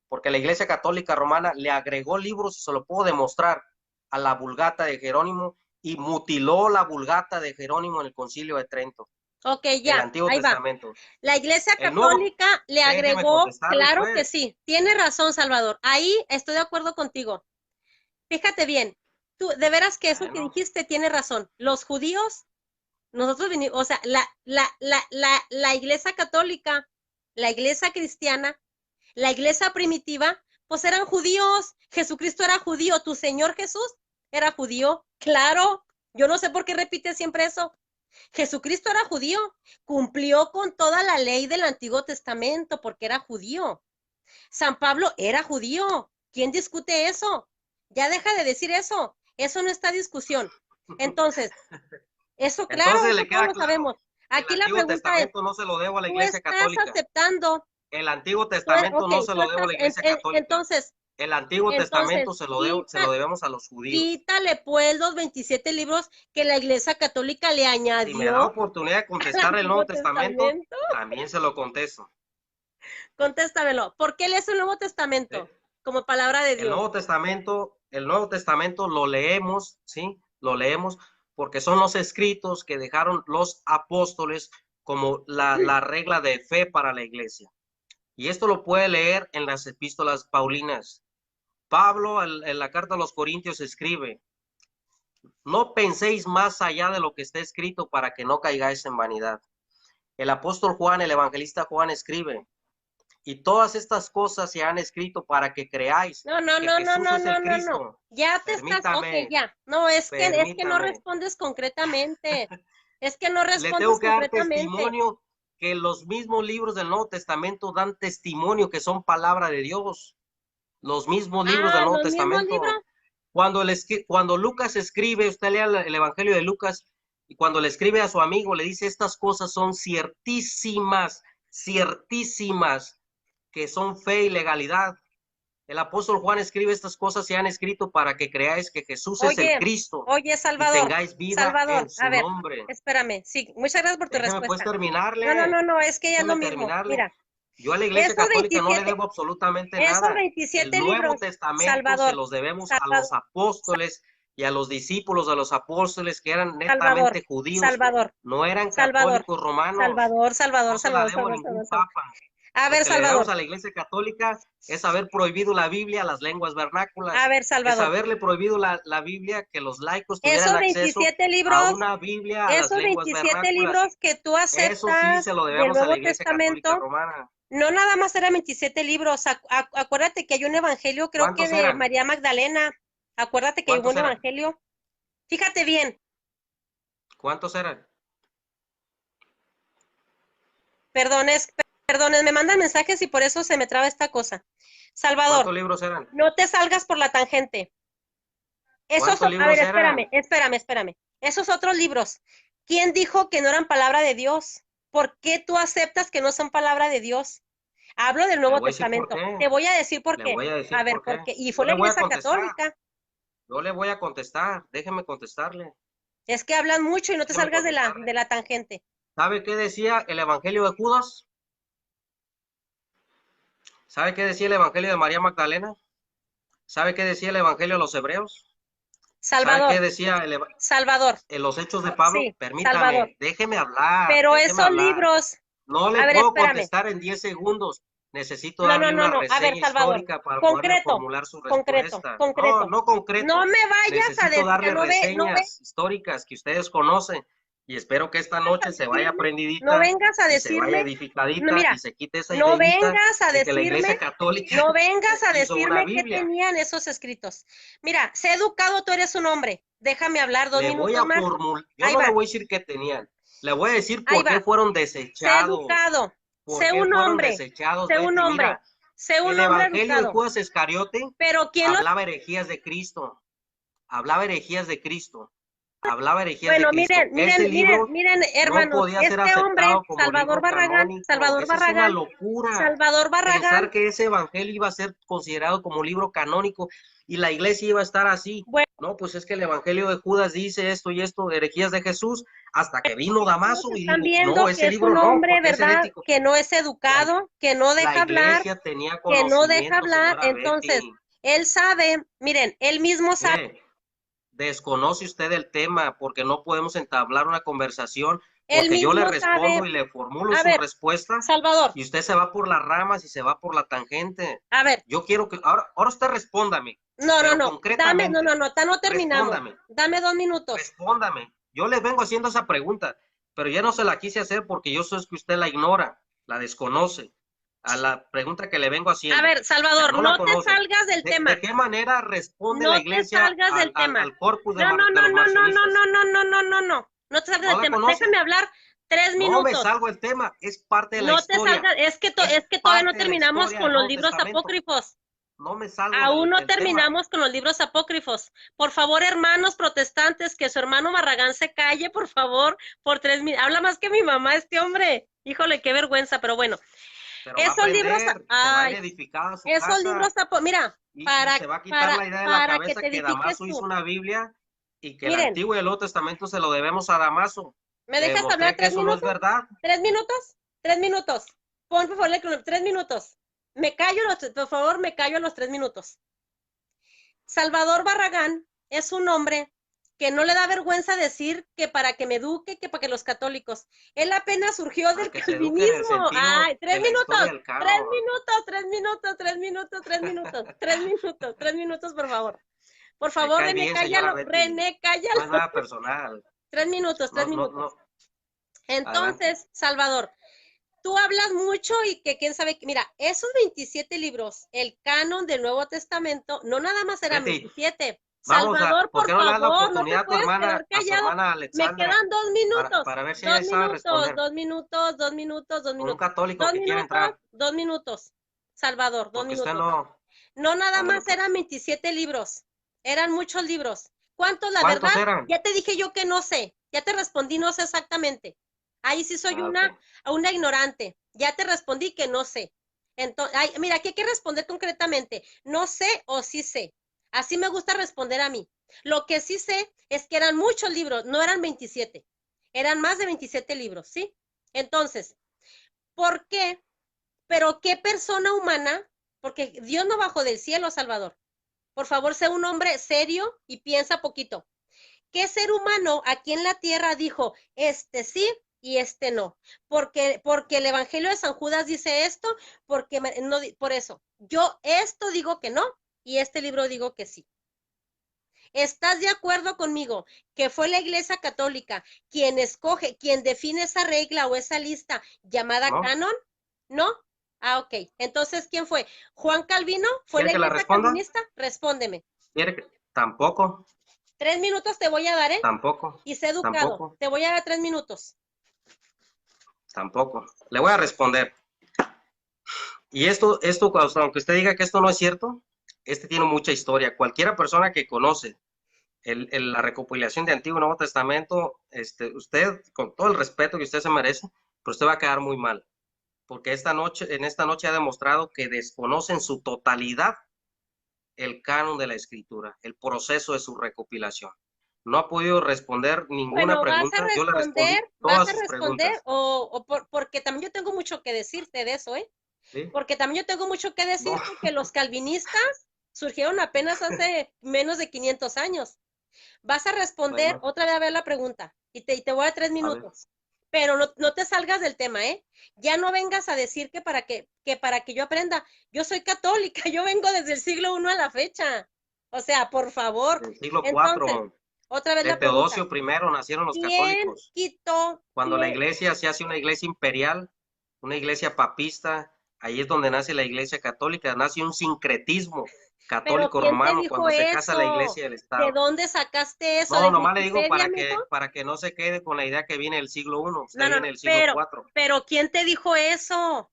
porque la Iglesia Católica Romana le agregó libros, y se lo puedo demostrar, a la Vulgata de Jerónimo y mutiló la Vulgata de Jerónimo en el Concilio de Trento, Ok, el ya, Antiguo ahí va. Testamento. La Iglesia El Nuevo, Católica le déjeme agregó, contestarle claro que pues. sí, tiene razón, Salvador. Ahí estoy de acuerdo contigo. Fíjate bien, tú, de veras que eso que Bueno, dijiste tiene razón. Los judíos, nosotros vinimos, o sea, la Iglesia Católica, la Iglesia Cristiana, la Iglesia primitiva, pues eran judíos. Jesucristo era judío, tu Señor Jesús era judío. Claro, yo no sé por qué repite siempre eso. Jesucristo era judío, cumplió con toda la ley del Antiguo Testamento porque era judío. San Pablo era judío. ¿Quién discute eso? Ya deja de decir eso. Eso no está en discusión. Entonces, eso claro, entonces eso le todos queda lo sabemos. claro que el Aquí la Antiguo pregunta es, Testamento no se lo debo a la ¿tú Iglesia estás Católica. aceptando el Antiguo Testamento Ok, no se lo debo a la Iglesia Católica. entonces, El Antiguo Testamento se lo quita- debemos a los judíos. quítale pues los 27 libros que la Iglesia Católica le Si me da añadió oportunidad de al contestar el Antiguo Nuevo Testamento, Testamento. también se lo contesto. Contéstamelo. ¿Por qué lees el Nuevo ¿Sí? Testamento como palabra de Dios? El Nuevo Testamento lo leemos, ¿sí? Lo leemos porque son los escritos que dejaron los apóstoles como la regla de fe para la iglesia. Y esto lo puede leer en las epístolas paulinas. Pablo en la carta a los Corintios escribe: no penséis más allá de lo que está escrito para que no caigáis en vanidad. El apóstol Juan, el evangelista Juan escribe: y todas estas cosas se han escrito para que creáis No. que Jesús es el Cristo. Ya te estás, ok, Permítame, ya. No, es que no permítame. respondes concretamente. Es que no Le tengo respondes que dar concretamente. testimonio que los mismos libros del Nuevo Testamento dan testimonio que son palabra de Dios. Los mismos libros del Ah, Nuevo los mismos libros. Testamento. Cuando Lucas escribe, usted lea el Evangelio de Lucas, y cuando le escribe a su amigo, le dice: estas cosas son ciertísimas, ciertísimas, que son fe y legalidad. El apóstol Juan escribe: estas cosas se han escrito para que creáis que Jesús es el Cristo Oye, y Salvador, tengáis vida en Salvador, a su ver, nombre. espérame. Sí, muchas gracias por tu Déjeme pues respuesta. terminarle, No, es que ya es lo déjeme mismo. terminarle. Mira, Yo a la Iglesia esos Católica no le 27, debo absolutamente esos nada. El 27 Nuevo libros, Testamento se Salvador, los debemos a los Salvador, apóstoles y a los discípulos de los apóstoles, que eran Salvador, netamente judíos, Salvador, no eran Salvador, católicos romanos. Salvador, Salvador, No se la Salvador, debo a Salvador, ningún Salvador, Salvador. papa. A Lo ver, que le debemos Salvador, a la Iglesia Católica es haber prohibido la Biblia a las lenguas a vernáculas, ver, es Salvador. haberle prohibido la Biblia, que los laicos tuvieran Esos acceso 27 a libros, una Biblia a las esos lenguas 27 vernáculas. libros que tú Eso sí aceptas se lo del debemos a la Nuevo Iglesia Católica Testamento, Romana. no nada más eran 27 libros. Acuérdate que hay un evangelio, creo que ¿Cuántos de eran? María Magdalena. Acuérdate que hubo ¿Cuántos un eran? evangelio. Fíjate bien, ¿Cuántos eran? perdones, me mandan mensajes y por eso se me traba esta cosa. ¿Cuántos Salvador, libros eran? no te salgas por la tangente. ¿Cuántos A ver, libros eran? espérame. Esos otros libros, ¿quién dijo que no eran palabra de Dios? ¿Por qué tú aceptas que no son palabra de Dios? Hablo del Le Nuevo voy a decir por Testamento. qué. Te voy a decir por Le qué. voy a A decir ver, por ¿por qué. qué? Y Yo fue la le voy a Iglesia contestar. Católica. Yo le voy a contestar. Déjeme contestarle. Es que hablan mucho y no te Déjeme salgas de contestarle. la tangente. ¿Sabe qué decía el Evangelio de Judas? ¿Sabe qué decía el Evangelio de María Magdalena? ¿Sabe qué decía el Evangelio de los Hebreos? ¿Sabe qué Salvador, decía Salvador, en los Hechos de Pablo? sí, Salvador. Permítame, déjeme hablar, Pero déjeme esos hablar. libros, No le a ver, puedo espérame. contestar en 10 segundos. Necesito darle una No. A ver, reseña Salvador, histórica para poderle concreto, formular su concreto, respuesta. No, concreto. no No concreto. me vayas a Necesito decir, darle no ve, reseñas históricas que ustedes conocen, y espero que esta noche se vaya no aprendidita vengas a y se vaya decirme, no, edificadita y mira, se quite esa no ideita vengas a de que la Iglesia decirme, Católica no vengas a hizo una decirme qué Biblia. tenían esos escritos. Mira, sé educado, tú eres un hombre. Déjame hablar dos Le voy minutos a más. formular, yo Ahí no le va, voy a decir qué tenían, le voy a decir ahí por qué va. fueron Sé desechados, educado, por qué fueron desechados. sé un Betty, hombre, mira, sé un el hombre Evangelio de educado. Judas Iscariote Pero ¿quién los... hablaba herejías de Cristo, hablaba herejías de Cristo, hablaba herejías de Bueno, Cristo. Ese libro miren, no hermanos, podía ser este hombre, aceptado como libro canónico. Esa es una locura. Salvador Pensar Barragán, que ese evangelio iba a ser considerado como libro canónico y la iglesia iba a estar así. bueno, No, pues es que el evangelio de Judas dice esto y esto, herejías de Jesús, hasta que vino todos Damaso y están dijo: no, viendo que ese es libro un no, hombre, porque es ¿verdad? herético. Que no es La, educado, que no la deja hablar, iglesia tenía que no deja conocimiento, hablar. señora Entonces, Betty. él sabe, miren, él mismo sabe. Mire, desconoce usted el tema porque no podemos entablar una conversación, Él porque yo le mismo sabe. respondo y le formulo A su ver, respuesta Salvador, y usted se va por las ramas y se va por la tangente. a ver, Yo quiero que ahora usted respóndame, no, pero dame, concretamente, no terminamos. respóndame, Dame 2 minutos. respóndame. Yo le vengo haciendo esa pregunta, pero ya no se la quise hacer porque yo sé que usted la ignora, la desconoce, a la pregunta que le vengo A haciendo. ver, O sea, Salvador, no la no te conoce. salgas del tema. ¿De qué manera responde la No te iglesia salgas del tema. al corpus de, No, de los marcionistas? no. No te salgas ¿No del la tema. conoce? Déjame hablar 3 No me minutos. salgo del tema, es parte de la No te historia. salgas, Es es que todavía no parte de la terminamos historia del con los Nuevo libros Testamento. apócrifos. No me salgo Aún no del tema. terminamos con los libros apócrifos. Por favor, hermanos protestantes, que su hermano Barragán se calle, por favor, por 3 minutos. Habla más que mi mamá este hombre. Híjole, qué vergüenza, pero bueno. pero va a Esos libros, aprender, se va a ir ay, edificada su esos libros, casa mira, y se va a quitar la idea de la para que cabeza te que edifiques Damaso hizo tú. una Biblia y que el Miren, Antiguo y el Nuevo Testamento se lo debemos a Damaso. ¿me Le dejas demostré hablar que eso no es verdad. 3 minutos? 3 minutos. Pon, por favor, 3 minutos. Me callo, por favor, me callo a los 3 minutos. Salvador Barragán es un hombre que no le da vergüenza decir que para que me eduque, que para que los católicos. Él apenas surgió Para del que se eduque en el calvinismo. sentido Ay, tres de la historia minutos, del tres canon. minutos, 3 minutos, 3 minutos, 3 minutos, 3 minutos, 3 minutos, por favor. Por Me favor, cae René, bien, señora cállalo, Betty. René, No es cállalo. nada personal. 3 minutos, tres No, no, minutos. no. Adelante. Entonces, Salvador, tú hablas mucho y que quién sabe, mira, esos 27 libros, el canon del Nuevo Testamento, no nada más eran Betty, 27. vamos a, Salvador, ¿por por qué no le das la favor, no te oportunidad puedes quedar a su callado. hermana Me Alexandra quedan 2 minutos, para ver si dos ella sabe minutos, responder? 2 minutos, 2 minutos, dos Con un minutos, católico dos que quiere minutos, entrar, 2 minutos. Salvador, dos porque usted minutos. no. No nada Ándale, más pues. eran 27 libros, eran muchos libros. ¿Cuántos, la verdad? ¿Cuántos eran? Ya te dije yo que no sé, ya te respondí, no sé exactamente. Ahí sí soy Ah, ok. una ignorante, ya te respondí que no sé. Entonces, ay, mira, aquí hay que responder concretamente, no sé o sí sé. Así me gusta responder a mí. Lo que sí sé es que eran muchos libros, no eran 27, eran más de 27 libros, ¿sí? Entonces, ¿por qué? Pero ¿qué persona humana? Porque Dios no bajó del cielo, Salvador. Por favor, sé un hombre serio y piensa poquito. ¿Qué ser humano aquí en la tierra dijo, este sí y este no? Porque el Evangelio de San Judas dice esto, porque no, por eso. Yo esto digo que no y este libro digo que sí. ¿Estás de acuerdo conmigo que fue la Iglesia Católica quien escoge, quien define esa regla o esa lista llamada ¿No? canon? ¿No? Ah, ok. Entonces, ¿quién fue? ¿Juan Calvino? ¿Fue ¿Quiere la que la Iglesia responda? Calvinista? Respóndeme. ¿Quiere que? Tampoco, 3 minutos te voy a dar, ¿eh? tampoco, Y sé educado. tampoco, Te voy a dar 3 minutos. tampoco. Le voy a responder. Y esto, aunque usted diga que esto no es cierto, este tiene mucha historia. Cualquiera persona que conoce la recopilación de Antiguo y Nuevo Testamento, usted, con todo el respeto que usted se merece, pero usted va a quedar muy mal, porque en esta noche ha demostrado que desconoce en su totalidad el canon de la escritura, el proceso de su recopilación. No ha podido responder ninguna Bueno, pregunta. Yo le respondí vas todas a sus responder preguntas. porque también yo tengo mucho que decirte de eso, ¿eh? ¿Sí? Porque también yo tengo mucho que No, decirte que los calvinistas surgieron apenas hace menos de 500 años. Vas a responder bueno, otra vez a ver la pregunta y te voy a dar tres a ver. minutos. Pero no, no te salgas del tema, ¿eh? Ya no vengas a decir que para que yo aprenda. Yo soy católica, yo vengo desde el siglo I a la fecha. O sea, por favor. Del siglo Entonces, IV otra vez de la pregunta. Teodosio I nacieron los ¿Quién católicos. quitó? Cuando la iglesia se hace una iglesia imperial, una iglesia papista, ahí es donde nace la iglesia católica, nace un sincretismo Pero católico ¿quién te romano dijo cuando se casa la eso? iglesia y el ¿De Estado. dónde sacaste eso? No, ¿De nomás le digo Wikipedia, mijo? para que no se quede con la idea que viene del siglo I, usted No, no, no, viene del siglo IV. pero ¿quién te dijo eso?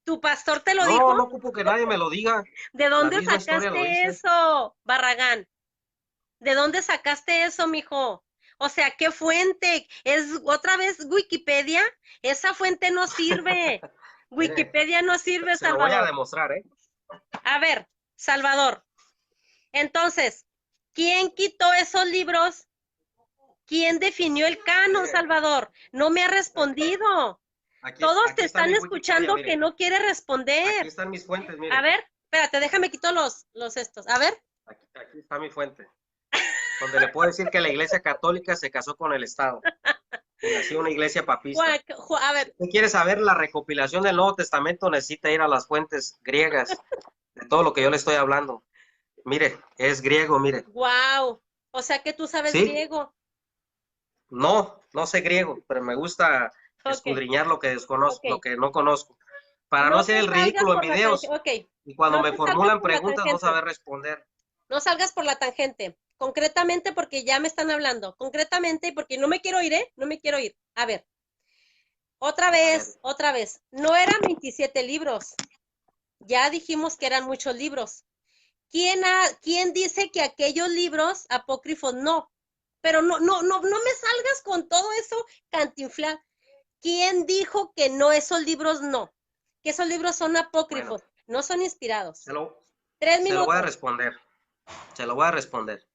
¿Tu pastor te lo dijo? No, no ocupo que nadie me lo diga, ¿De la dónde misma historia lo sacaste dice. eso, Barragán? ¿De dónde sacaste eso, mijo? O sea, ¿qué fuente? ¿Es otra vez Wikipedia? Esa fuente no sirve. Mire, Wikipedia no sirve, se lo voy a Salvador. demostrar, ¿eh? A ver, Salvador. Entonces, ¿quién quitó esos libros? ¿Quién definió el canon, Mire, Salvador? No me ha respondido. Todos te aquí está están mi Wikipedia, escuchando que mire. no quiere Aquí responder. están mis fuentes, A mire. ver, espérate, déjame quito los estos. A ver. Aquí está mi fuente, donde le puedo decir que la iglesia católica se casó con el Estado y nació una iglesia papista. A Si ver, usted quiere saber la recopilación del Nuevo Testamento, necesita ir a las fuentes griegas de todo lo que yo le estoy hablando. Mire, es griego, mire. wow. O sea que tú sabes ¿Sí? griego. No, no sé griego, pero me gusta Ok, escudriñar lo que desconozco, lo ok. que no conozco, para no No hacer te el salgas ridículo en por la tangente. videos Ok, y cuando no me te salgas formulan por la preguntas no tangente. saber responder. No salgas por la tangente. Concretamente porque ya me están hablando. Concretamente porque no me quiero ir, ¿eh? No me quiero ir. A ver, otra A ver, vez, otra vez. No eran 27 libros. Ya dijimos que eran muchos libros. ¿Quién dice que aquellos libros apócrifos no? Pero no me salgas con todo eso, Cantinflán. ¿Quién dijo que no, esos libros no? que esos libros son apócrifos, Bueno, no son inspirados. se lo, 3 se lo voy a minutos. responder. Se lo voy a responder.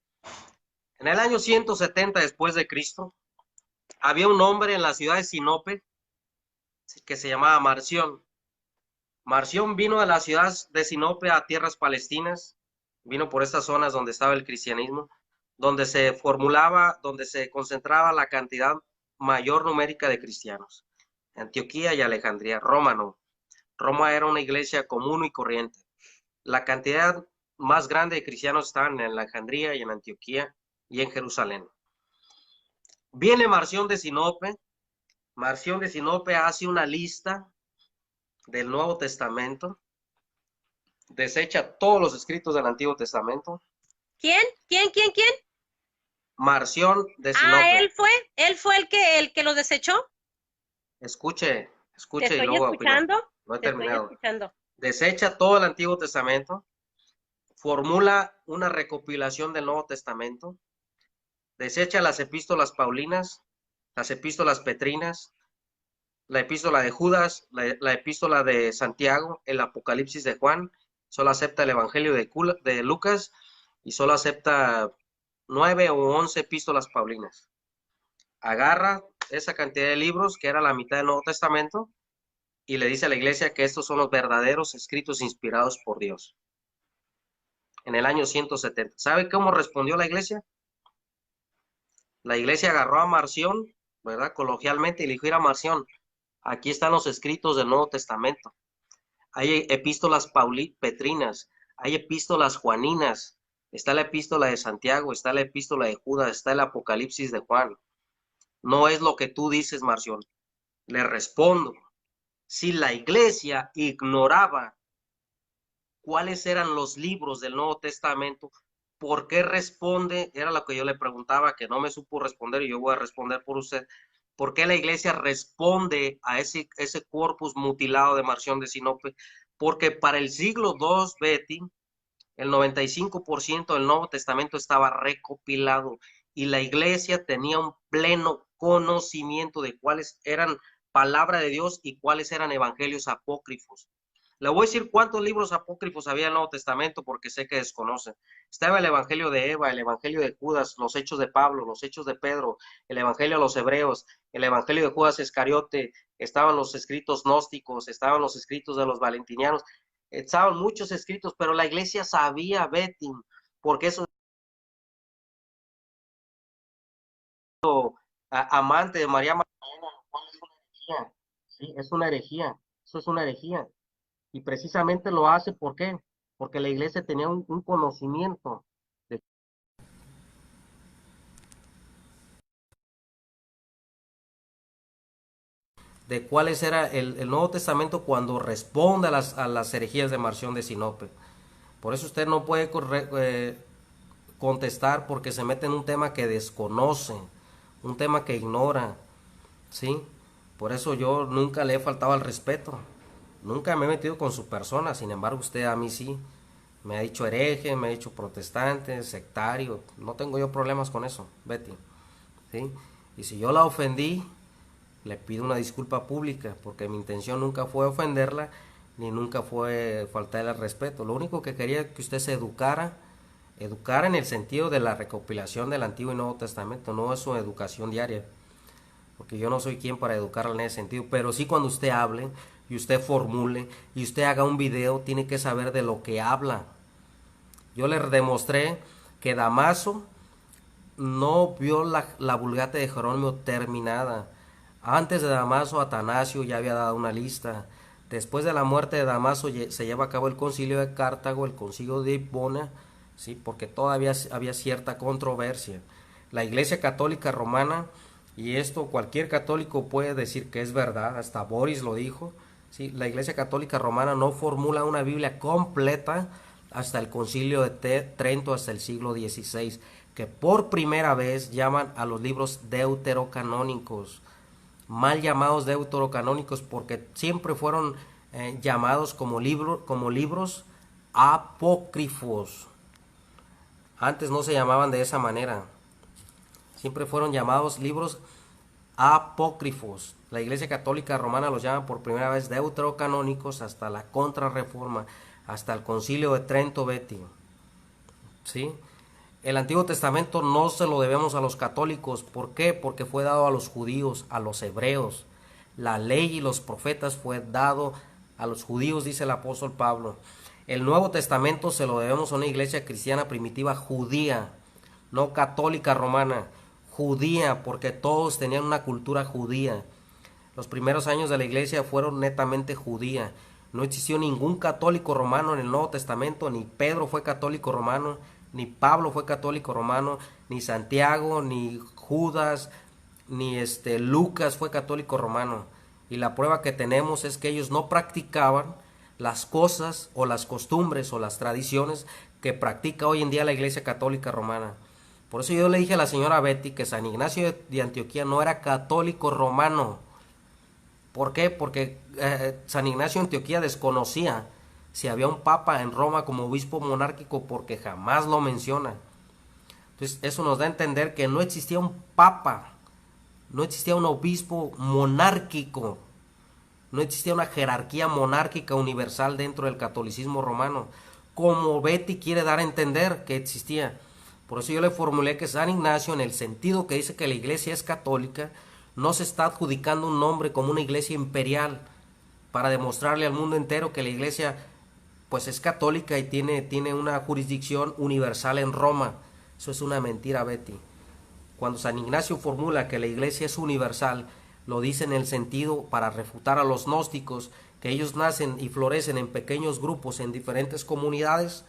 En el año 170 después de Cristo, había un hombre en la ciudad de Sinope que se llamaba Marción. Marción vino de la ciudad de Sinope a tierras palestinas, vino por estas zonas donde estaba el cristianismo, donde se formulaba, donde se concentraba la cantidad mayor numérica de cristianos. Antioquía y Alejandría, Roma no. Roma era una iglesia común y corriente. La cantidad más grande de cristianos estaban en Alejandría y en Antioquía y en Jerusalén. Viene Marción de Sinope. Marción de Sinope hace una lista del Nuevo Testamento, desecha todos los escritos del Antiguo Testamento. ¿Quién? ¿Quién? Marción de Ah, Sinope. él fue el que lo desechó. Escuche Te y estoy luego opinión. escuchando, No he te estoy terminado. escuchando. Desecha todo el Antiguo Testamento, formula una recopilación del Nuevo Testamento, desecha las epístolas paulinas, las epístolas petrinas, la epístola de Judas, la epístola de Santiago, el Apocalipsis de Juan, solo acepta el Evangelio de Lucas y solo acepta 9 o 11 epístolas paulinas. Agarra esa cantidad de libros, que era la mitad del Nuevo Testamento, y le dice a la iglesia que estos son los verdaderos escritos inspirados por Dios. En el año 170. ¿Sabe cómo respondió la iglesia? La iglesia agarró a Marción, ¿verdad? Coloquialmente, y le dijo: mira, Marción, aquí están los escritos del Nuevo Testamento. Hay epístolas petrinas, hay epístolas juaninas, está la epístola de Santiago, está la epístola de Judas, está el Apocalipsis de Juan. No es lo que tú dices, Marción. Le respondo: si la iglesia ignoraba cuáles eran los libros del Nuevo Testamento, ¿por qué responde? Era lo que yo le preguntaba, que no me supo responder, y yo voy a responder por usted. ¿Por qué la iglesia responde a ese corpus mutilado de Marción de Sinope? Porque para el siglo II, Betty, el 95% del Nuevo Testamento estaba recopilado y la iglesia tenía un pleno conocimiento de cuáles eran palabra de Dios y cuáles eran evangelios apócrifos. Le voy a decir cuántos libros apócrifos había en el Nuevo Testamento porque sé que desconocen. Estaba el Evangelio de Eva, el Evangelio de Judas, los Hechos de Pablo, los Hechos de Pedro, el Evangelio a los Hebreos, el Evangelio de Judas Iscariote, estaban los escritos gnósticos, estaban los escritos de los valentinianos, estaban muchos escritos, pero la iglesia sabía, Betty, porque eso amante de María Magdalena, lo cual es una herejía. Sí, es una herejía, eso es una herejía. Y precisamente lo hace, ¿por qué? Porque la iglesia tenía un conocimiento de cuáles era el Nuevo Testamento cuando responde a las herejías de Marción de Sinope. Por eso usted no puede contestar porque se mete en un tema que desconoce, un tema que ignora, ¿sí? Por eso yo nunca le he faltado al respeto, nunca me he metido con su persona, sin embargo usted a mí sí. Me ha dicho hereje, me ha dicho protestante, sectario. No tengo yo problemas con eso, Betty. ¿Sí? Y si yo la ofendí, le pido una disculpa pública, porque mi intención nunca fue ofenderla, ni nunca fue faltarle al respeto. Lo único que quería es que usted se educara en el sentido de la recopilación del Antiguo y Nuevo Testamento, no es su educación diaria, porque yo no soy quien para educarla en ese sentido, pero sí cuando usted hable y usted formule y usted haga un video, tiene que saber de lo que habla. Yo le demostré que Damaso no vio la Vulgata de Jerónimo terminada. Antes de Damaso, Atanasio ya había dado una lista. Después de la muerte de Damaso se lleva a cabo el concilio de Cartago, el concilio de Hipona, ¿sí? Porque todavía había cierta controversia. La Iglesia Católica Romana, y esto cualquier católico puede decir que es verdad, hasta Boris lo dijo, ¿sí? La Iglesia Católica Romana no formula una Biblia completa hasta el concilio de Trento, hasta el siglo XVI, que por primera vez llaman a los libros deuterocanónicos, mal llamados deuterocanónicos porque siempre fueron llamados como libros apócrifos. Antes no se llamaban de esa manera, siempre fueron llamados libros apócrifos. La Iglesia Católica Romana los llama por primera vez deuterocanónicos hasta la Contrarreforma, hasta el Concilio de Trento, Betty. ¿Sí? El Antiguo Testamento no se lo debemos a los católicos. ¿Por qué? Porque fue dado a los judíos, a los hebreos. La ley y los profetas fue dado a los judíos, dice el apóstol Pablo. El Nuevo Testamento se lo debemos a una iglesia cristiana primitiva judía, no católica romana, judía, porque todos tenían una cultura judía. Los primeros años de la iglesia fueron netamente judía. No existió ningún católico romano en el Nuevo Testamento, ni Pedro fue católico romano, ni Pablo fue católico romano, ni Santiago, ni Judas, ni Lucas fue católico romano. Y la prueba que tenemos es que ellos no practicaban las cosas o las costumbres o las tradiciones que practica hoy en día la Iglesia Católica Romana. Por eso yo le dije a la señora Betty que San Ignacio de Antioquía no era católico romano. ¿Por qué? Porque San Ignacio de Antioquía desconocía si había un papa en Roma como obispo monárquico, porque jamás lo menciona. Entonces eso nos da a entender que no existía un papa, no existía un obispo monárquico, no existía una jerarquía monárquica universal dentro del catolicismo romano, como Betty quiere dar a entender que existía. Por eso yo le formulé que San Ignacio, en el sentido que dice que la iglesia es católica, no se está adjudicando un nombre como una iglesia imperial para demostrarle al mundo entero que la iglesia pues es católica y tiene una jurisdicción universal en Roma. Eso es una mentira, Betty. Cuando San Ignacio formula que la iglesia es universal, lo dice en el sentido para refutar a los gnósticos, que ellos nacen y florecen en pequeños grupos en diferentes comunidades.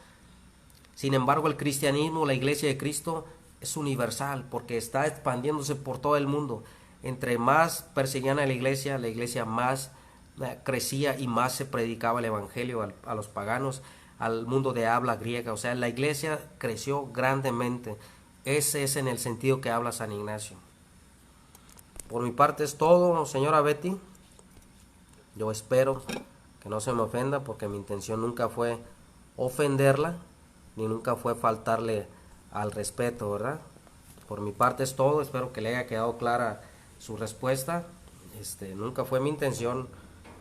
Sin embargo, el cristianismo, la iglesia de Cristo, es universal porque está expandiéndose por todo el mundo. Entre más perseguían a la iglesia más crecía y más se predicaba el evangelio a los paganos, al mundo de habla griega. O sea, la iglesia creció grandemente. Ese es en el sentido que habla San Ignacio. Por mi parte es todo, señora Betty. Yo espero que no se me ofenda, porque mi intención nunca fue ofenderla, ni nunca fue faltarle al respeto, ¿verdad? Por mi parte es todo, espero que le haya quedado clara su respuesta. Nunca fue mi intención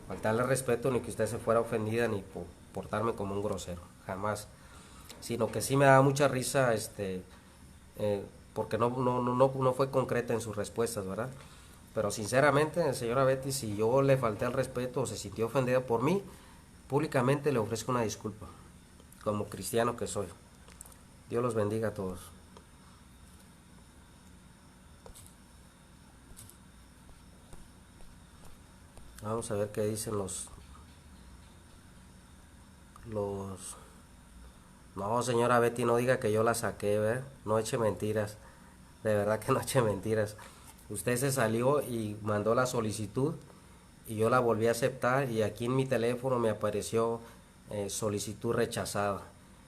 faltarle respeto, ni que usted se fuera ofendida, ni portarme como un grosero, jamás. Sino que sí me da mucha risa, porque no fue concreta en sus respuestas, ¿verdad? Pero sinceramente, señora Betty, si yo le falté al respeto o se sintió ofendida por mí, públicamente le ofrezco una disculpa, como cristiano que soy. Dios los bendiga a todos. Vamos a ver qué dicen los... No, señora Betty, no diga que yo la saqué, ¿ver? No eche mentiras. De verdad que no eche mentiras. Usted se salió y mandó la solicitud y yo la volví a aceptar, y aquí en mi teléfono me apareció solicitud rechazada.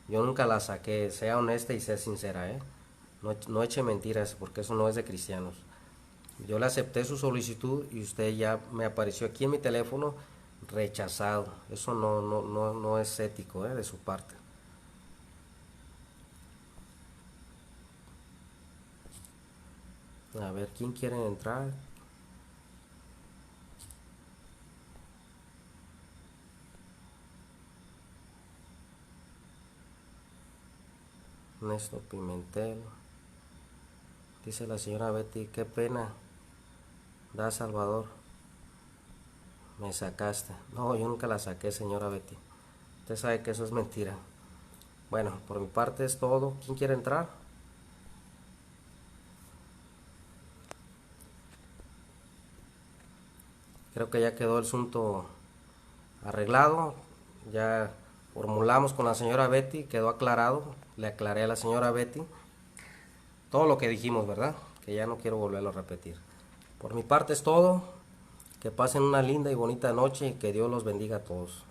Yo nunca la saqué, sea honesta y sea sincera, ¿eh? No eche mentiras, porque eso no es de cristianos. Yo le acepté su solicitud y usted ya me apareció aquí en mi teléfono rechazado. Eso no es ético, de su parte. A ver, ¿quién quiere entrar? Néstor Pimentel. Dice la señora Betty, qué pena da, Salvador, me sacaste. No, yo nunca la saqué, señora Betty. Usted sabe que eso es mentira. Bueno, por mi parte es todo. ¿Quién quiere entrar? Creo que ya quedó el asunto arreglado. Ya formulamos con la señora Betty, quedó aclarado. Le aclaré a la señora Betty todo lo que dijimos, ¿verdad? Que ya no quiero volverlo a repetir. Por mi parte es todo. Que pasen una linda y bonita noche y que Dios los bendiga a todos.